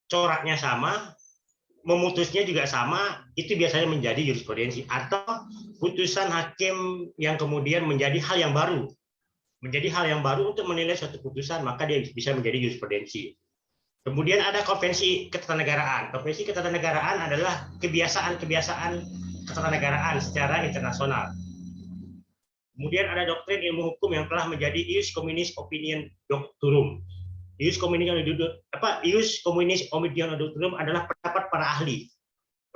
coraknya sama, memutusnya juga sama, itu biasanya menjadi jurisprudensi. Atau putusan hakim yang kemudian menjadi hal yang baru. Menjadi hal yang baru untuk menilai suatu putusan, maka dia bisa menjadi jurisprudensi. Kemudian ada konvensi ketatanegaraan. Konvensi ketatanegaraan adalah kebiasaan-kebiasaan ketatanegaraan secara internasional. Kemudian ada doktrin ilmu hukum yang telah menjadi ius communis opinion doctorum. Ius communis opinion doctorum adalah pendapat para ahli.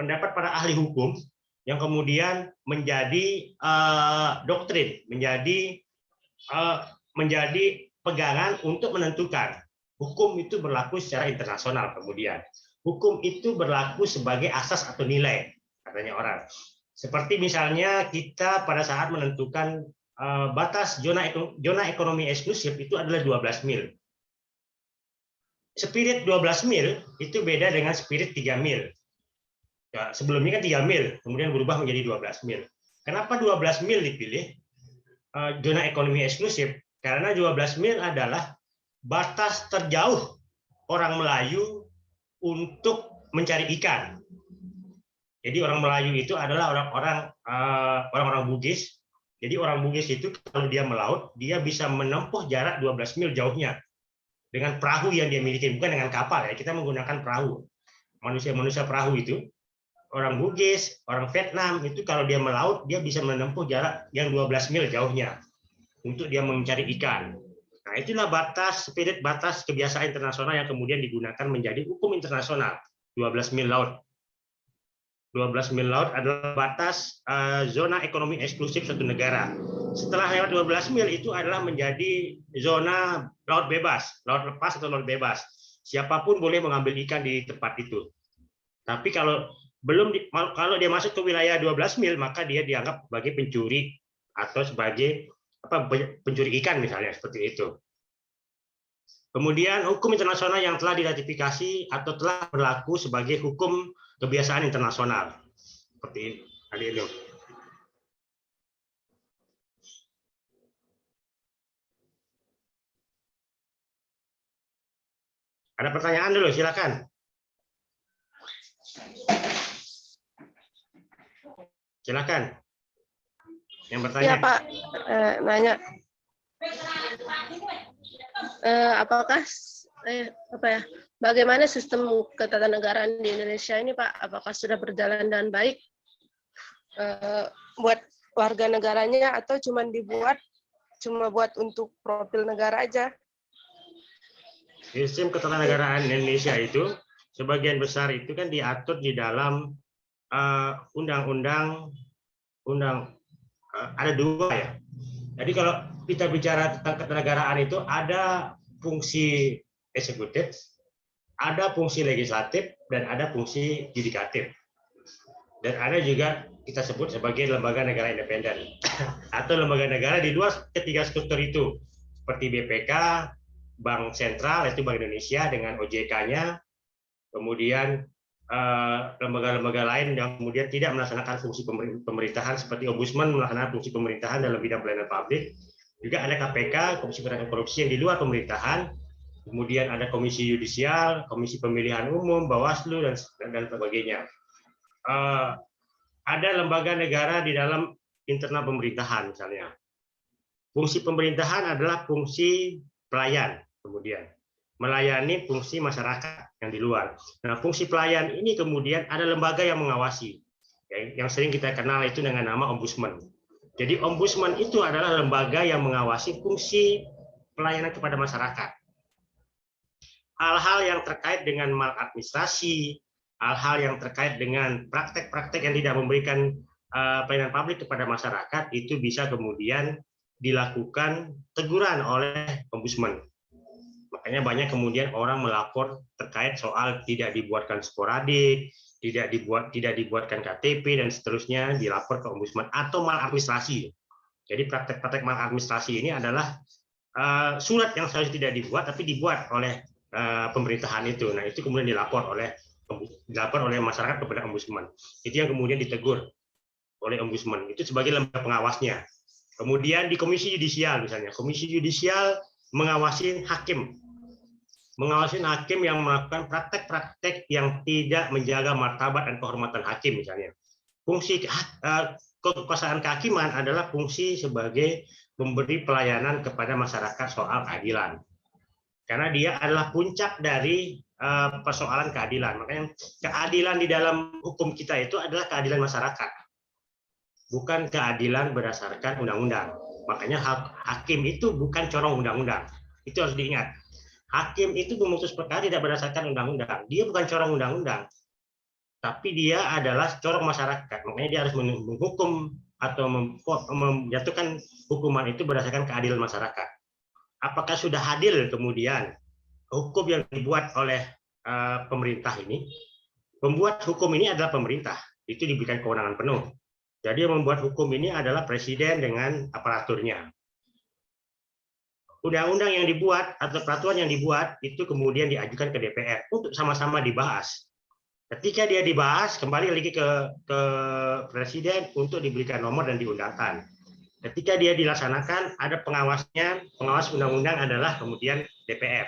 Pendapat para ahli hukum yang kemudian menjadi doktrin, menjadi pegangan untuk menentukan hukum itu berlaku secara internasional. Kemudian hukum itu berlaku sebagai asas atau nilai, katanya orang. Seperti misalnya kita pada saat menentukan batas zona ekonomi eksklusif itu adalah 12 mil. Spirit 12 mil itu beda dengan spirit 3 mil. Ya, sebelumnya kan 3 mil, kemudian berubah menjadi 12 mil. Kenapa 12 mil dipilih zona ekonomi eksklusif? Karena 12 mil adalah batas terjauh orang Melayu untuk mencari ikan. Jadi orang Melayu itu adalah orang-orang Bugis. Jadi orang Bugis itu kalau dia melaut, dia bisa menempuh jarak 12 mil jauhnya dengan perahu yang dia miliki, bukan dengan kapal ya. Kita menggunakan perahu. Manusia-manusia perahu itu, orang Bugis, orang Vietnam itu kalau dia melaut, dia bisa menempuh jarak yang 12 mil jauhnya untuk dia mencari ikan. Nah, itulah spirit batas kebiasaan internasional yang kemudian digunakan menjadi hukum internasional. 12 mil laut. 12 mil laut adalah batas zona ekonomi eksklusif suatu negara. Setelah lewat 12 mil itu adalah menjadi zona laut bebas, laut lepas atau laut bebas. Siapapun boleh mengambil ikan di tempat itu. Tapi kalau dia masuk ke wilayah 12 mil, maka dia dianggap sebagai pencuri atau sebagai pencuri ikan misalnya, seperti itu. Kemudian hukum internasional yang telah diratifikasi atau telah berlaku sebagai hukum kebiasaan internasional. Seperti ini. Ada pertanyaan dulu, silakan. Silakan. Yang bertanya. Ya Pak, nanya. Apakah bagaimana sistem ketatanegaraan di Indonesia ini Pak? Apakah sudah berjalan dengan baik buat warga negaranya atau cuma buat untuk profil negara aja? Sistem ketatanegaraan Indonesia itu sebagian besar itu kan diatur di dalam undang-undang ada 2 ya. Jadi kalau kita bicara tentang ketatanegaraan itu ada fungsi eksekutif, ada fungsi legislatif, dan ada fungsi yudikatif. Dan ada juga kita sebut sebagai lembaga negara independen atau lembaga negara di ketiga struktur itu, seperti BPK, Bank Sentral, yaitu Bank Indonesia dengan OJK-nya, kemudian lembaga-lembaga lain yang kemudian tidak melaksanakan fungsi pemerintahan seperti Ombudsman melaksanakan fungsi pemerintahan dalam bidang pelayanan publik. Juga ada KPK, Komisi Pemberantasan Korupsi yang di luar pemerintahan. Kemudian ada Komisi Yudisial, Komisi Pemilihan Umum, Bawaslu, dan sebagainya. Ada lembaga negara di dalam internal pemerintahan misalnya. Fungsi pemerintahan adalah fungsi pelayan, kemudian melayani fungsi masyarakat yang di luar. Nah, fungsi pelayan ini kemudian ada lembaga yang mengawasi, yang sering kita kenal itu dengan nama Ombudsman. Jadi ombudsman itu adalah lembaga yang mengawasi fungsi pelayanan kepada masyarakat. Hal-hal yang terkait dengan maladministrasi, hal-hal yang terkait dengan praktek-praktek yang tidak memberikan pelayanan publik kepada masyarakat, itu bisa kemudian dilakukan teguran oleh ombudsman. Makanya banyak kemudian orang melapor terkait soal tidak dibuatkan sporadik, tidak dibuatkan KTP dan seterusnya, dilapor ke ombudsman, atau maladministrasi. Jadi praktek-praktek maladministrasi ini adalah surat yang seharusnya tidak dibuat tapi dibuat oleh pemerintahan itu. Nah, itu kemudian dilapor oleh masyarakat kepada ombudsman. Itu yang kemudian ditegur oleh ombudsman. Itu sebagai lembaga pengawasnya. Kemudian di komisi yudisial misalnya, komisi yudisial mengawasi hakim yang melakukan praktek-praktek yang tidak menjaga martabat dan kehormatan hakim misalnya. Fungsi kekuasaan kehakiman adalah fungsi sebagai memberi pelayanan kepada masyarakat soal keadilan. Karena dia adalah puncak dari persoalan keadilan. Makanya keadilan di dalam hukum kita itu adalah keadilan masyarakat, bukan keadilan berdasarkan undang-undang. Makanya hakim itu bukan corong undang-undang. Itu harus diingat. Hakim itu memutus perkara tidak berdasarkan undang-undang. Dia bukan corong undang-undang, tapi dia adalah corong masyarakat. Makanya dia harus menghukum atau menjatuhkan hukuman itu berdasarkan keadilan masyarakat. Apakah sudah adil kemudian hukum yang dibuat oleh pemerintah ini? Pembuat hukum ini adalah pemerintah. Itu diberikan kewenangan penuh. Jadi yang membuat hukum ini adalah presiden dengan aparaturnya. Undang-undang yang dibuat atau peraturan yang dibuat itu kemudian diajukan ke DPR untuk sama-sama dibahas. Ketika dia dibahas, kembali lagi ke presiden untuk diberikan nomor dan diundangkan. Ketika dia dilaksanakan, ada pengawasnya. Pengawas undang-undang adalah kemudian DPR.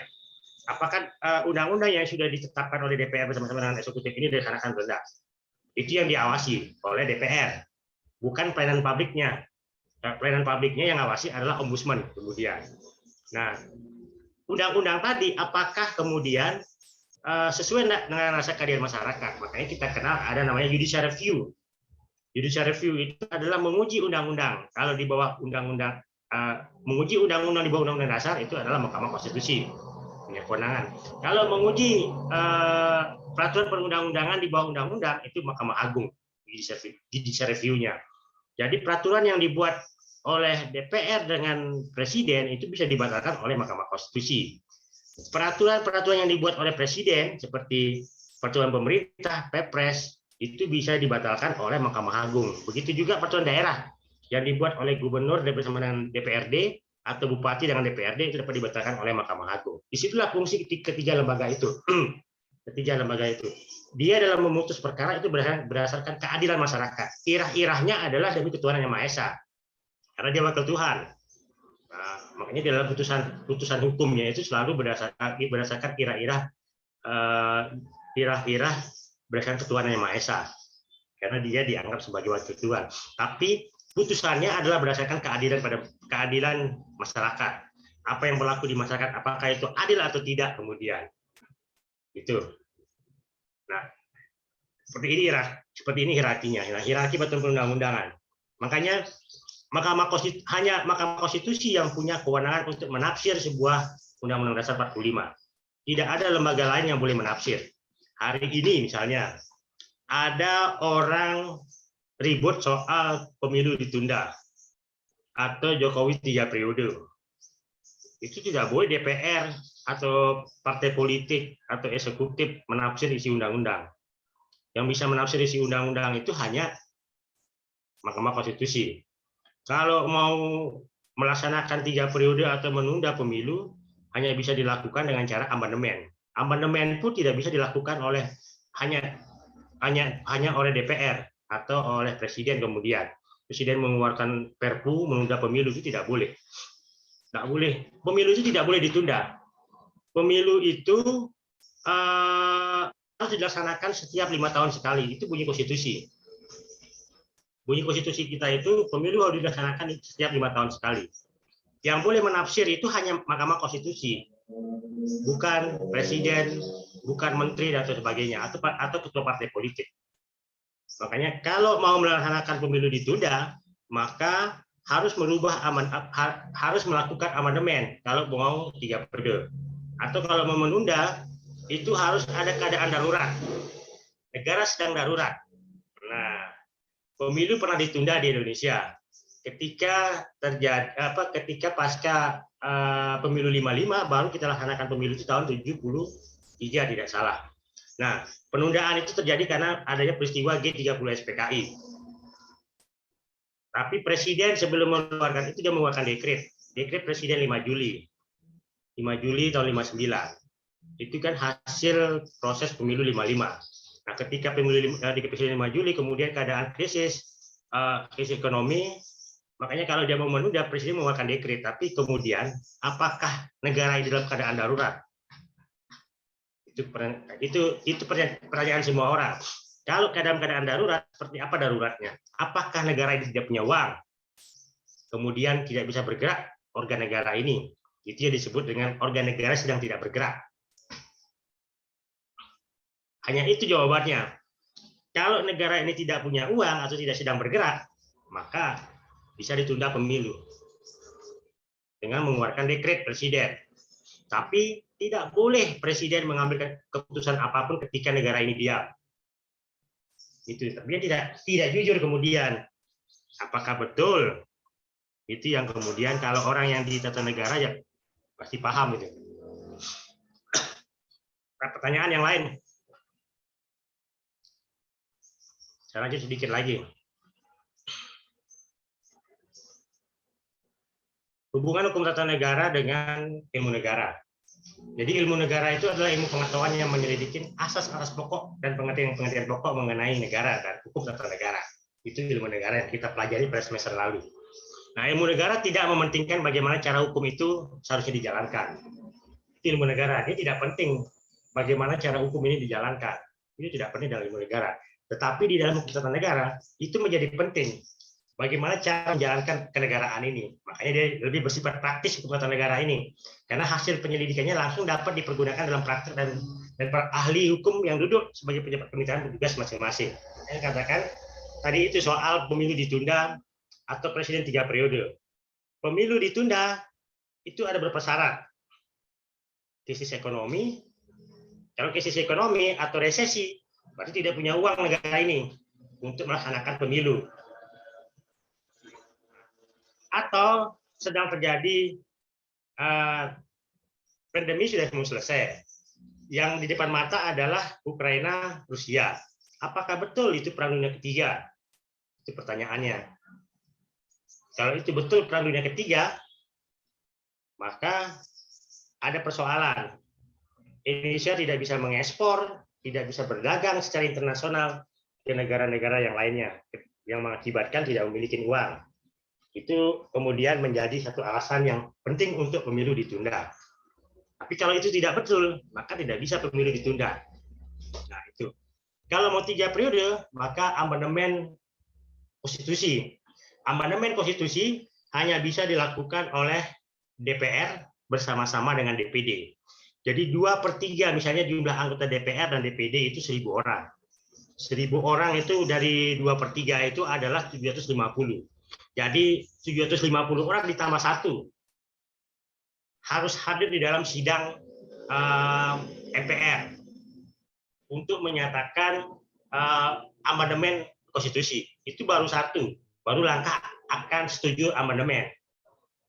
Apakah undang-undang yang sudah ditetapkan oleh DPR bersama-sama dengan eksekutif ini dilaksanakan atau tidak? Itu yang diawasi oleh DPR, bukan pelayanan publiknya. Pelayanan publiknya yang awasi adalah ombudsman kemudian. Nah, undang-undang tadi apakah kemudian sesuai dengan rasa keadilan masyarakat? Makanya kita kenal ada namanya judicial review. Judicial review itu adalah menguji undang-undang. Kalau di bawah undang-undang, menguji undang-undang di bawah undang-undang dasar itu adalah Mahkamah Konstitusi punya kewenangan. Kalau menguji peraturan perundang-undangan di bawah undang-undang itu Mahkamah Agung judicial review-nya. Jadi peraturan yang dibuat oleh DPR dengan presiden itu bisa dibatalkan oleh Mahkamah Konstitusi. Peraturan-peraturan yang dibuat oleh presiden seperti peraturan pemerintah, Perpres itu bisa dibatalkan oleh Mahkamah Agung. Begitu juga peraturan daerah yang dibuat oleh gubernur bersama dengan DPRD atau bupati dengan DPRD itu dapat dibatalkan oleh Mahkamah Agung. Disitulah fungsi ketiga lembaga itu. Ketiga lembaga itu. Dia dalam memutus perkara itu berdasarkan keadilan masyarakat. Irah-irahnya adalah demi ketuhanan Yang Maha Esa. Karena dia wakil Tuhan. Nah, makanya dalam putusan hukumnya itu selalu berdasarkan irah-irah berdasarkan ketuhanan Yang Maha Esa. Karena dia dianggap sebagai wakil Tuhan. Tapi putusannya adalah berdasarkan keadilan masyarakat. Apa yang berlaku di masyarakat, apakah itu adil atau tidak kemudian. Itu. Nah, seperti ini hierarkinya. Nah, hierarki peraturan perundang-undangan. Makanya Mahkamah Konstitusi yang punya kewenangan untuk menafsir sebuah Undang-Undang Dasar 45. Tidak ada lembaga lain yang boleh menafsir. Hari ini misalnya ada orang ribut soal pemilu ditunda atau Jokowi 3 periode. Itu tidak boleh DPR atau partai politik atau eksekutif menafsir isi undang-undang. Yang bisa menafsir isi undang-undang itu hanya Mahkamah Konstitusi. Kalau mau melaksanakan 3 periode atau menunda pemilu, hanya bisa dilakukan dengan cara amandemen. Amandemen pun tidak bisa dilakukan oleh hanya oleh DPR atau oleh presiden kemudian. Presiden mengeluarkan Perpu menunda pemilu itu tidak boleh. Tidak boleh. Pemilu itu tidak boleh ditunda. Pemilu itu harus dilaksanakan setiap 5 tahun sekali. Itu bunyi konstitusi. Bunyi konstitusi kita itu pemilu harus dilaksanakan setiap 5 tahun sekali. Yang boleh menafsir itu hanya Mahkamah Konstitusi, bukan presiden, bukan menteri dan sebagainya, atau ketua partai politik. Makanya kalau mau melaksanakan pemilu ditunda, maka harus harus melakukan amandemen kalau mau 3 periode. Atau kalau mau menunda, itu harus ada keadaan darurat. Negara sedang darurat. Nah, pemilu pernah ditunda di Indonesia ketika pasca pemilu 55 baru kita laksanakan pemilu itu tahun 73 tidak salah. Nah, penundaan itu terjadi karena adanya peristiwa G30 SPKI. Tapi Presiden sebelum mengeluarkan itu dia mengeluarkan dekret Presiden 5 Juli tahun 59. Itu kan hasil proses pemilu 55. Nah, ketika pemilu di Presiden 5 Juli kemudian keadaan krisis ekonomi, makanya kalau dia mau menunda Presiden mengeluarkan dekret. Tapi kemudian apakah negara ini dalam keadaan darurat? Itu pertanyaan semua orang. Kalau keadaan darurat, seperti apa daruratnya? Apakah negara ini tidak punya uang? Kemudian tidak bisa bergerak organ negara ini. Itu yang disebut dengan organ negara sedang tidak bergerak. Hanya itu jawabannya. Kalau negara ini tidak punya uang atau tidak sedang bergerak, maka bisa ditunda pemilu dengan mengeluarkan dekret Presiden. Tapi tidak boleh Presiden mengambil keputusan apapun ketika negara ini diam. Itu, tapi dia tidak jujur kemudian. Apakah betul? Itu yang kemudian kalau orang yang di tata negara ya pasti paham itu. Pertanyaan yang lain. Saya lanjut sedikit lagi. Hubungan hukum tata negara dengan ilmu negara. Jadi ilmu negara itu adalah ilmu pengetahuan yang menyelidiki asas-asas pokok dan pengertian-pengertian pokok mengenai negara dan hukum tata negara. Itu ilmu negara yang kita pelajari pada semester lalu. Nah, ilmu negara tidak mementingkan bagaimana cara hukum itu seharusnya dijalankan. Itu ilmu negara. Ini tidak penting bagaimana cara hukum ini dijalankan. Itu tidak penting dalam ilmu negara. Tetapi di dalam hukum tata negara itu menjadi penting. Bagaimana cara menjalankan kenegaraan ini. Makanya dia lebih bersifat praktis hukum tata negara ini. Karena hasil penyelidikannya langsung dapat dipergunakan dalam praktek dan para ahli hukum yang duduk sebagai pejabat pemerintahan bertugas masing-masing. Saya katakan tadi itu soal pemilu ditunda atau presiden 3 periode. Pemilu ditunda itu ada beberapa syarat. Krisis ekonomi. Kalau krisis ekonomi atau resesi, berarti tidak punya uang negara ini untuk melaksanakan pemilu. Atau sedang terjadi pandemi sudah mau selesai. Yang di depan mata adalah Ukraina, Rusia. Apakah betul itu Perang Dunia Ketiga? Itu pertanyaannya. Kalau itu betul Perang Dunia Ketiga, maka ada persoalan. Indonesia tidak bisa mengekspor, tidak bisa berdagang secara internasional ke negara-negara yang lainnya, yang mengakibatkan tidak memiliki uang. Itu kemudian menjadi satu alasan yang penting untuk pemilu ditunda. Tapi kalau itu tidak betul, maka tidak bisa pemilu ditunda. Nah, itu. Kalau mau 3 periode, maka amandemen konstitusi. Amandemen konstitusi hanya bisa dilakukan oleh DPR bersama-sama dengan DPD. Jadi 2/3 misalnya jumlah anggota DPR dan DPD itu 1.000 orang. 1.000 orang itu dari 2/3 itu adalah 750. Jadi 750 orang ditambah 1 harus hadir di dalam sidang MPR untuk menyatakan amandemen konstitusi. Itu baru 1, baru langkah akan setuju amandemen.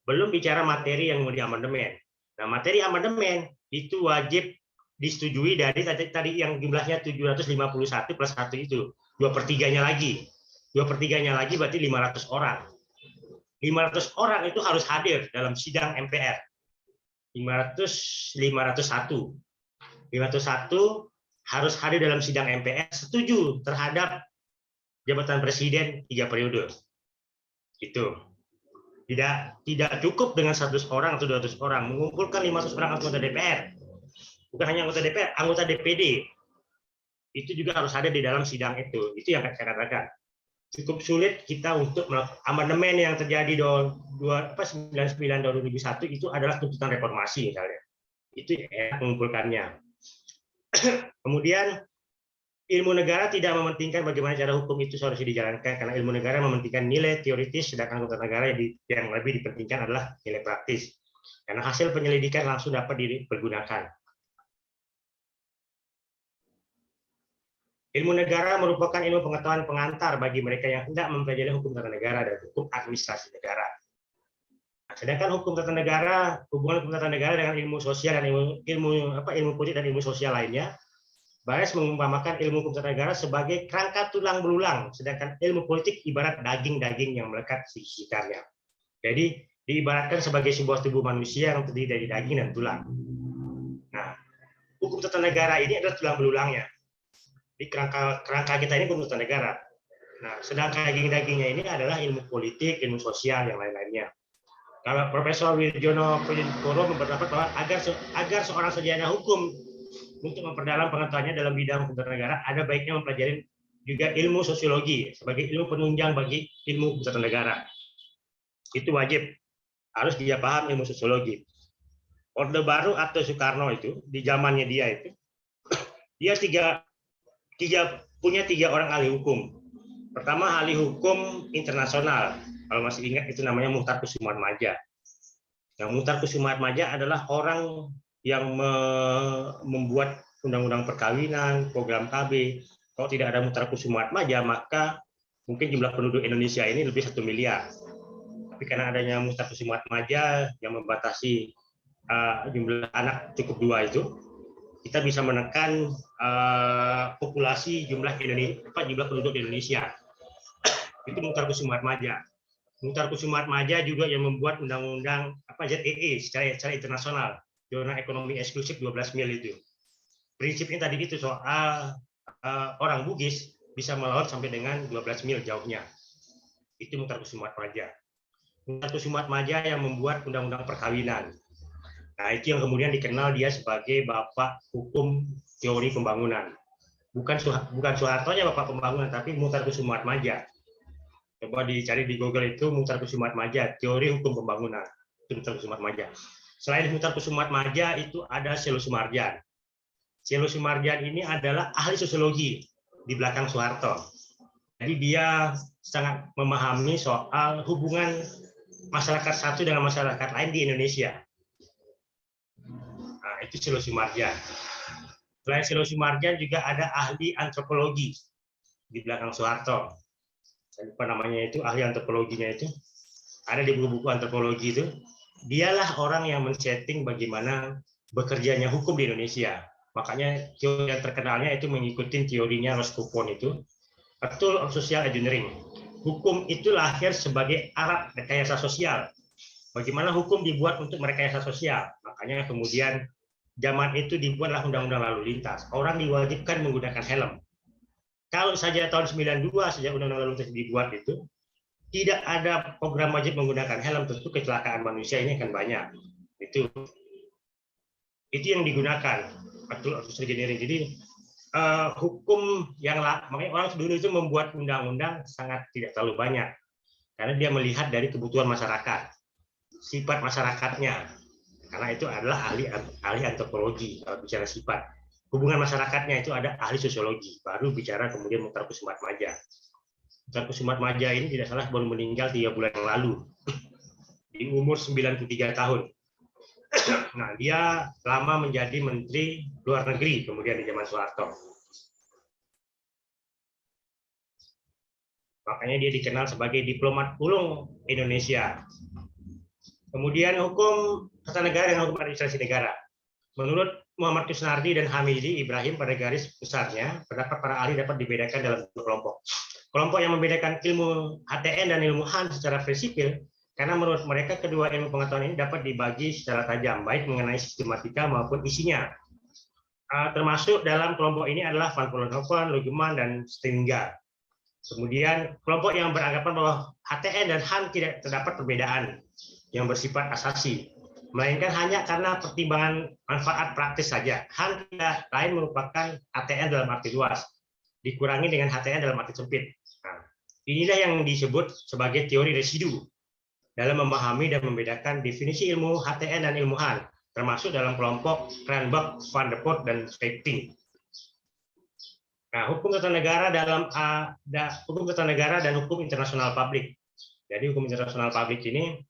Belum bicara materi yang mau diamandemen. Nah, materi amandemen itu wajib disetujui dari tadi yang jumlahnya 751 plus 1 itu 2/3-nya lagi. 2/3-nya lagi berarti 500 orang. 500 orang itu harus hadir dalam sidang MPR. 501 harus hadir dalam sidang MPR setuju terhadap jabatan presiden 3 periode. Itu. Tidak cukup dengan 100 orang atau 200 orang, mengumpulkan 500 orang anggota DPR. Bukan hanya anggota DPR, anggota DPD. Itu juga harus hadir di dalam sidang itu. Itu yang saya katakan. Cukup sulit kita untuk melakukan amandemen yang terjadi 99/2001 itu adalah tuntutan reformasi misalnya. Itu mengumpulkannya. Kemudian ilmu negara tidak mementingkan bagaimana cara hukum itu seharusnya dijalankan, karena ilmu negara mementingkan nilai teoritis, sedangkan hukum tata negara yang lebih dipentingkan adalah nilai praktis. Karena hasil penyelidikan langsung dapat dipergunakan. Ilmu negara merupakan ilmu pengetahuan pengantar bagi mereka yang hendak mempelajari hukum tata negara dan hukum administrasi negara. Nah, sedangkan hukum tata negara, hubungan hukum tata negara dengan ilmu sosial dan ilmu politik dan ilmu sosial lainnya, Bares mengumpamakan ilmu hukum tata negara sebagai kerangka tulang belulang, sedangkan ilmu politik ibarat daging-daging yang melekat di sekitarnya. Jadi diibaratkan sebagai sebuah tubuh manusia yang terdiri dari daging dan tulang. Nah, hukum tata negara ini adalah tulang belulangnya. Di kerangka kita ini hukum tata negara. Nah, sedangkan daging-dagingnya ini adalah ilmu politik, ilmu sosial, yang lain-lainnya. Kalau Profesor Wirjono Pujodipuro berpendapat bahwa agar seorang sarjana hukum untuk memperdalam pengetahuannya dalam bidang hukum tata negara, ada baiknya mempelajari juga ilmu sosiologi sebagai ilmu penunjang bagi ilmu hukum tata negara. Itu wajib, harus dia paham ilmu sosiologi. Orde Baru atau Soekarno itu, di zamannya dia itu, dia punya tiga orang ahli hukum. Pertama, ahli hukum internasional. Kalau masih ingat itu namanya Muchtar Kusumaatmadja. Yang Muchtar Kusumaatmadja adalah orang yang membuat undang-undang perkawinan, program KB. Kalau tidak ada Muchtar Kusumaatmadja, maka mungkin jumlah penduduk Indonesia ini lebih 1 miliar. Tapi karena adanya Muchtar Kusumaatmadja yang membatasi jumlah anak cukup 2 itu, kita bisa menekan populasi jumlah penduduk di Indonesia. Itu Muchtar Kusumaatmadja. Muchtar Kusumaatmadja juga yang membuat undang-undang ZEE secara internasional, zona ekonomi eksklusif 12 mil itu. Prinsipnya tadi itu soal orang Bugis bisa melaut sampai dengan 12 mil jauhnya. Itu Muchtar Kusumaatmadja. Muchtar Kusumaatmadja yang membuat undang-undang perkawinan. Nah, itu yang kemudian dikenal dia sebagai bapak hukum teori pembangunan. Bukan Soeharto-nya bapak pembangunan, tapi Muchtar Kusumaatmadja. Coba dicari di Google itu Muchtar Kusumaatmadja, teori hukum pembangunan. Itu Muchtar Kusumaatmadja. Selain Muchtar Kusumaatmadja itu ada Selo Soemarjan. Selo Soemarjan ini adalah ahli sosiologi di belakang Soeharto. Jadi dia sangat memahami soal hubungan masyarakat satu dengan masyarakat lain di Indonesia. Nah, itu Selo Soemarjan. Selain Selo Soemarjan juga ada ahli antropologi di belakang Soeharto. Saya lupa namanya itu, ahli antropologinya itu. Ada di buku-buku antropologi itu. Dialah orang yang men-setting bagaimana bekerjanya hukum di Indonesia. Makanya teori yang terkenalnya itu mengikuti teorinya Roscoe itu, Tool of Social Engineering. Hukum itu lahir sebagai alat rekayasa sosial. Bagaimana hukum dibuat untuk merekayasa sosial. Makanya kemudian zaman itu dibuatlah undang-undang lalu lintas. Orang diwajibkan menggunakan helm. Kalau saja tahun 92 sejak undang-undang lalu lintas dibuat itu, tidak ada program wajib menggunakan helm, tentu kecelakaan manusia ini akan banyak. Itu yang digunakan. Betul, engineering. Jadi hukum yang makanya orang dulu itu membuat undang-undang sangat tidak terlalu banyak, karena dia melihat dari kebutuhan masyarakat, sifat masyarakatnya. Karena itu adalah ahli antropologi kalau bicara sifat. Hubungan masyarakatnya itu ada ahli sosiologi, baru bicara kemudian Muchtar Kusumaatmadja. Muchtar Kusumaatmadja ini tidak salah baru meninggal 3 bulan yang lalu, di umur 93 tahun. Nah, dia lama menjadi Menteri Luar Negeri kemudian di zaman Soeharto. Makanya dia dikenal sebagai diplomat ulung Indonesia. Kemudian hukum tata negara dan hukum administrasi negara. Menurut Muhammad Kusnardi dan Hamidi Ibrahim pada garis besarnya, pendapat para ahli dapat dibedakan dalam 2 kelompok. Kelompok yang membedakan ilmu HTN dan ilmu Han secara prinsipil, karena menurut mereka kedua ilmu pengetahuan ini dapat dibagi secara tajam, baik mengenai sistematika maupun isinya. Termasuk dalam kelompok ini adalah Van Vollenhoven, Lugeman, dan Stinga. Kemudian kelompok yang beranggapan bahwa HTN dan Han tidak terdapat perbedaan yang bersifat asasi, melainkan hanya karena pertimbangan manfaat praktis saja. Han tidak lain merupakan HTN dalam arti luas, dikurangi dengan HTN dalam arti sempit. Nah, inilah yang disebut sebagai teori residu dalam memahami dan membedakan definisi ilmu HTN dan ilmu Han, termasuk dalam kelompok Kranberg, Van der Poot, dan Schwepping. Nah, hukum tata negara hukum tata negara dan hukum internasional publik. Jadi hukum internasional publik ini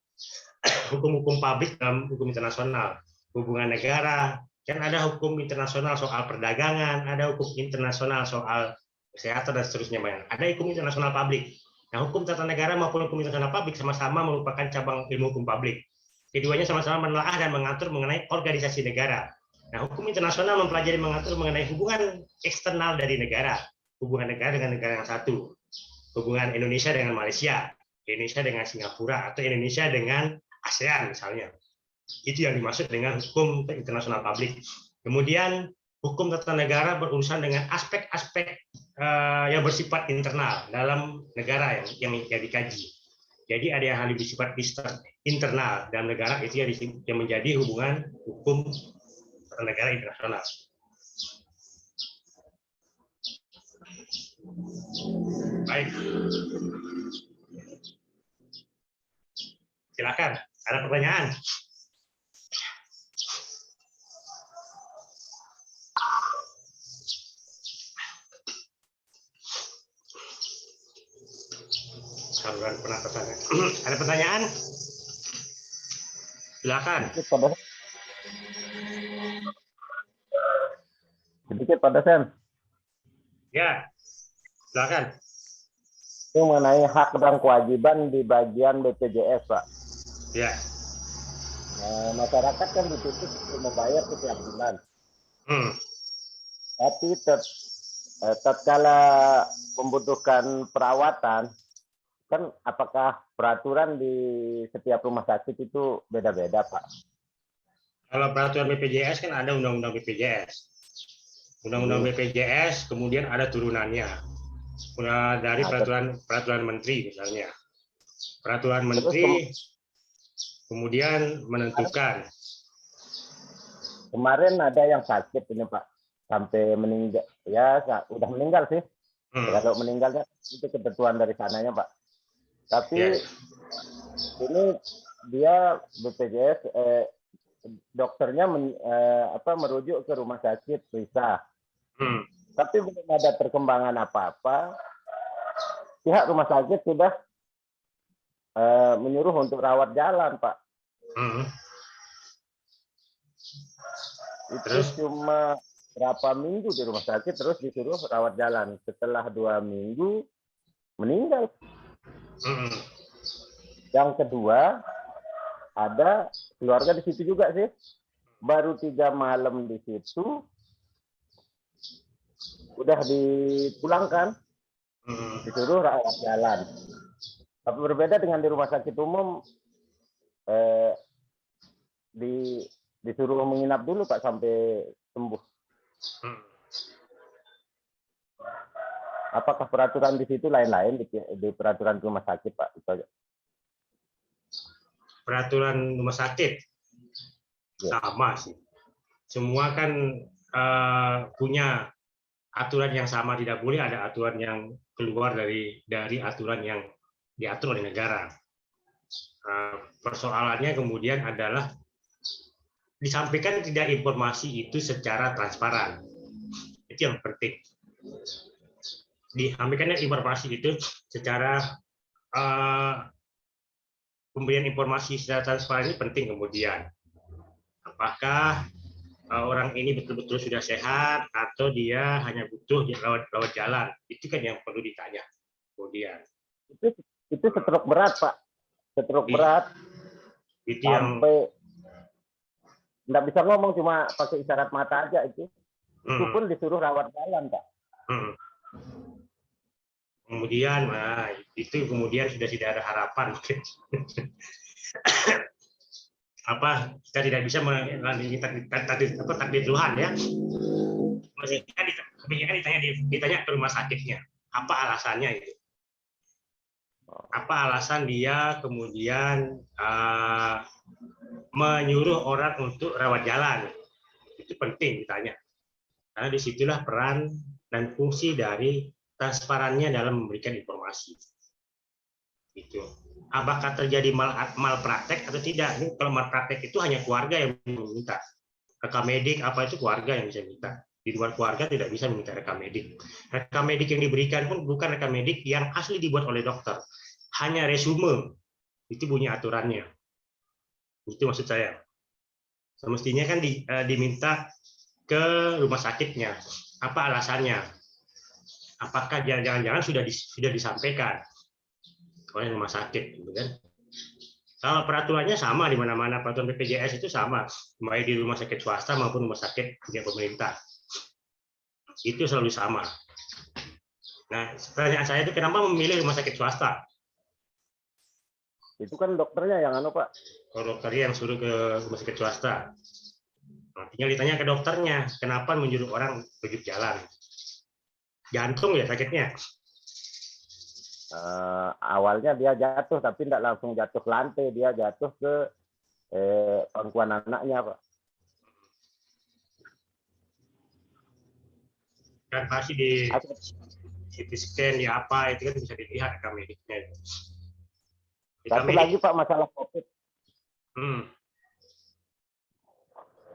hukum-hukum publik dalam hukum internasional, hubungan negara, kan ada hukum internasional soal perdagangan, ada hukum internasional soal kesehatan dan seterusnya. Ada hukum internasional publik. Nah, hukum tata negara maupun hukum internasional publik sama-sama merupakan cabang ilmu hukum publik. Keduanya sama-sama menelaah dan mengatur mengenai organisasi negara. Nah, hukum internasional mempelajari mengatur mengenai hubungan eksternal dari negara, hubungan negara dengan negara yang satu, hubungan Indonesia dengan Malaysia, Indonesia dengan Singapura, atau Indonesia dengan ASEAN misalnya. Itu yang dimaksud dengan hukum internasional publik. Kemudian hukum tata negara berurusan dengan aspek-aspek yang bersifat internal dalam negara yang dikaji. Jadi ada yang bersifat internal dalam negara, itu yang menjadi hubungan hukum tata negara internasional. Baik. Silakan, ada pertanyaan? Saluran pernapasannya. Ada pertanyaan? Silakan. Sedikit Pak dosen. Ya, silakan. Ini mengenai hak dan kewajiban di bagian BPJS, Pak. Ya. Masyarakat kan dituntut untuk membayar setiap bulan. Tapi tatkala membutuhkan perawatan, kan apakah peraturan di setiap rumah sakit itu beda-beda, Pak? Kalau peraturan BPJS kan ada undang-undang BPJS. Undang-undang BPJS kemudian ada turunannya. Dari peraturan menteri misalnya. Peraturan menteri kemudian menentukan. Kemarin ada yang sakit ini, Pak, sampai meninggal. Ya, udah meninggal sih. Kalau meninggalnya itu ketentuan dari sananya, Pak. Tapi ini dia BPJS dokternya merujuk ke rumah sakit Prisa. Tapi belum ada perkembangan apa-apa. Pihak rumah sakit sudah menyuruh untuk rawat jalan, Pak. Itu cuma berapa minggu di rumah sakit, terus disuruh rawat jalan. Setelah 2 minggu meninggal. Yang kedua, ada keluarga di situ juga sih. Baru 3 malam di situ, udah dipulangkan, disuruh rawat jalan. Tapi berbeda dengan di rumah sakit umum, disuruh menginap dulu, Pak, sampai sembuh. Apakah peraturan di situ lain-lain di peraturan rumah sakit, Pak? Itu aja. Peraturan rumah sakit sama sih. Semua kan punya aturan yang sama, tidak boleh ada aturan yang keluar dari aturan yang diatur oleh negara. Persoalannya kemudian adalah disampaikan tidak informasi itu secara transparan. Itu yang penting. Disampaikannya informasi itu secara pemberian informasi secara transparan ini penting. Kemudian apakah orang ini betul-betul sudah sehat atau dia hanya butuh rawat jalan, itu kan yang perlu ditanya. Kemudian itu stroke berat, Pak, stroke berat itu sampai nggak bisa ngomong, cuma pakai isyarat mata aja itu pun disuruh rawat jalan, Pak. Kemudian, itu kemudian sudah tidak ada harapan. Kita tidak bisa melalui takdir Tuhan, ya. Mestinya ditanya ke rumah sakitnya, apa alasannya itu? Apa alasan dia kemudian menyuruh orang untuk rawat jalan? Itu penting ditanya. Karena disitulah peran dan fungsi dari transparannya dalam memberikan informasi. Itu. Apakah terjadi malpraktek atau tidak? Kalau malpraktek itu hanya keluarga yang meminta. Rekam medik apa itu keluarga yang bisa minta. Di luar keluarga tidak bisa meminta rekam medik. Rekam medik yang diberikan pun bukan rekam medik yang asli dibuat oleh dokter. Hanya resume. Itu bunyi aturannya. Itu maksud saya. Semestinya kan diminta ke rumah sakitnya. Apa alasannya? Apakah jangan-jangan sudah disampaikan oleh rumah sakit, gitu kan? Kalau peraturannya sama di mana-mana, peraturan BPJS itu sama, baik di rumah sakit swasta maupun rumah sakit punya pemerintah. Itu selalu sama. Nah, pertanyaan saya itu kenapa memilih rumah sakit swasta? Itu kan dokternya yang Pak. Kalau dokternya yang suruh ke rumah sakit swasta. Nah, tinggal ditanya ke dokternya, kenapa menyuruh orang pergi jalan? Jantung ya sakitnya? Awalnya dia jatuh, tapi tidak langsung jatuh ke lantai, dia jatuh ke pangkuan anaknya, Pak. Dan pasti di CT scan, di apa, itu kan bisa dilihat rekam mediknya. Satu lagi Pak, masalah COVID.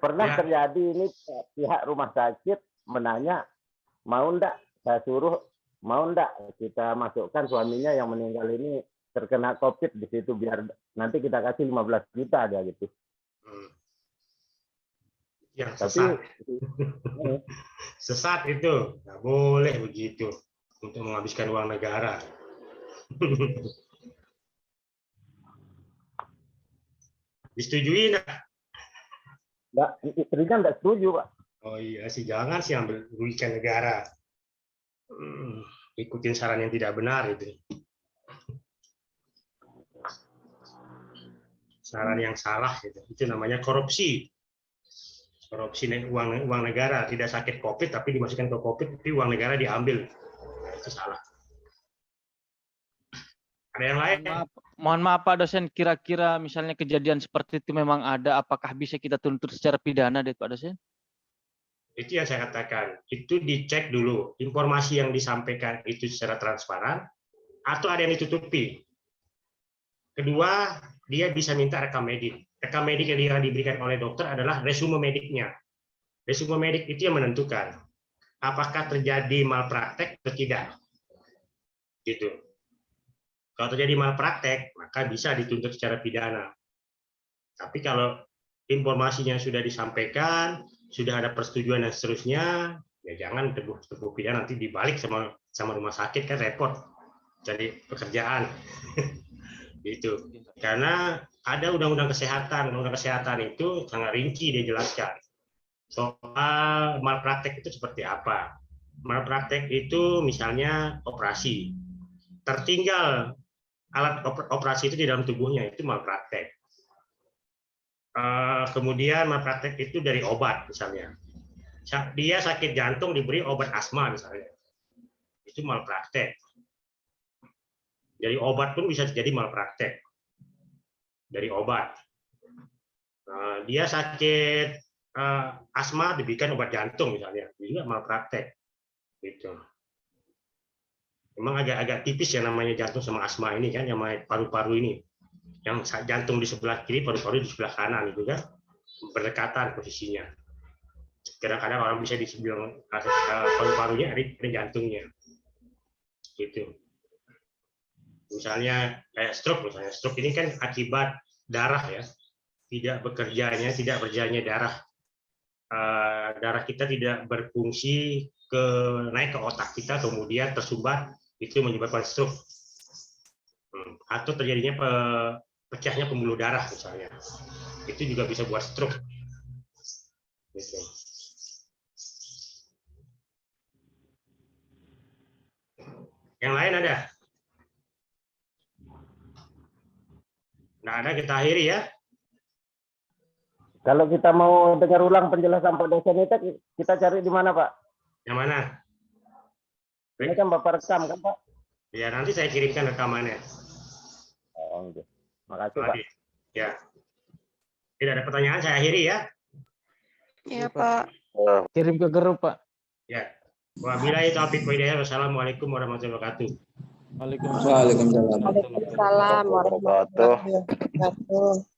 Pernah terjadi ini pihak rumah sakit menanya, mau enggak saya suruh, mau enggak kita masukkan suaminya yang meninggal ini terkena COVID di situ, biar nanti kita kasih 15 juta dia gitu. Yang sesat. Sesat itu, nggak boleh begitu untuk menghabiskan uang negara. Disetujui enggak? Enggak, istrinya enggak setuju, Pak. Oh iya sih, jangan sih ambil rugikan negara. Ikutin saran yang tidak benar itu. Saran yang salah itu namanya korupsi. Korupsi uang negara, tidak sakit COVID tapi dimasukkan ke COVID, tapi uang negara diambil. Nah, itu salah. Ada yang lain? Mohon maaf Pak dosen, kira-kira misalnya kejadian seperti itu memang ada, apakah bisa kita tuntut secara pidana deh Pak dosen? Itu yang saya katakan, itu dicek dulu informasi yang disampaikan itu secara transparan atau ada yang ditutupi. Kedua, dia bisa minta rekam medik. Rekam medik yang diberikan oleh dokter adalah resume mediknya. Resume medik itu yang menentukan apakah terjadi malpraktek atau tidak. Gitu. Kalau terjadi malpraktek, maka bisa dituntut secara pidana. Tapi kalau informasinya sudah disampaikan, sudah ada persetujuan dan seterusnya, ya jangan teguh pidana, nanti dibalik sama rumah sakit, kan repot jadi pekerjaan. Gitu. Karena ada undang-undang kesehatan itu sangat rinci dia jelaskan soal malpraktek itu seperti apa. Malpraktek itu misalnya operasi, tertinggal alat operasi itu di dalam tubuhnya, itu malpraktek. Kemudian malpraktek itu dari obat misalnya. Dia sakit jantung diberi obat asma misalnya. Itu malpraktek. Dari obat pun bisa jadi malpraktek. Dari obat. Dia sakit asma diberikan obat jantung misalnya. Juga malpraktek. Gitu. Memang agak tipis ya namanya jantung sama asma ini kan, yang paru-paru ini. Yang jantung di sebelah kiri, paru-paru di sebelah kanan itu kan berdekatan posisinya. Kadang-kadang orang bisa dibilang paru-parunya ada jantungnya. Gitu. Misalnya kayak stroke misalnya. Stroke ini kan akibat darah ya. Tidak berjalannya darah. Darah kita tidak berfungsi naik ke otak kita, kemudian tersumbat, itu menyebabkan stroke. Atau terjadinya pecahnya pembuluh darah misalnya, itu juga bisa buat stroke. Gitu. Yang lain ada? Nggak ada, kita akhiri ya. Kalau kita mau dengar ulang penjelasan Pak dosen itu, kita cari di mana Pak? Yang mana? Ini kan Bapak rekam kan Pak? Ya nanti saya kirimkan rekamannya. Oh, gitu. Makasih Pak. Ya. Tidak ada pertanyaan, saya akhiri ya. Ya Pak. Kirim ke grup Pak. Ya. Wabillahi taufiq wa hidayah. Wassalamualaikum warahmatullahi wabarakatuh. Waalaikumsalam. Waalaikumsalam warahmatullahi wabarakatuh.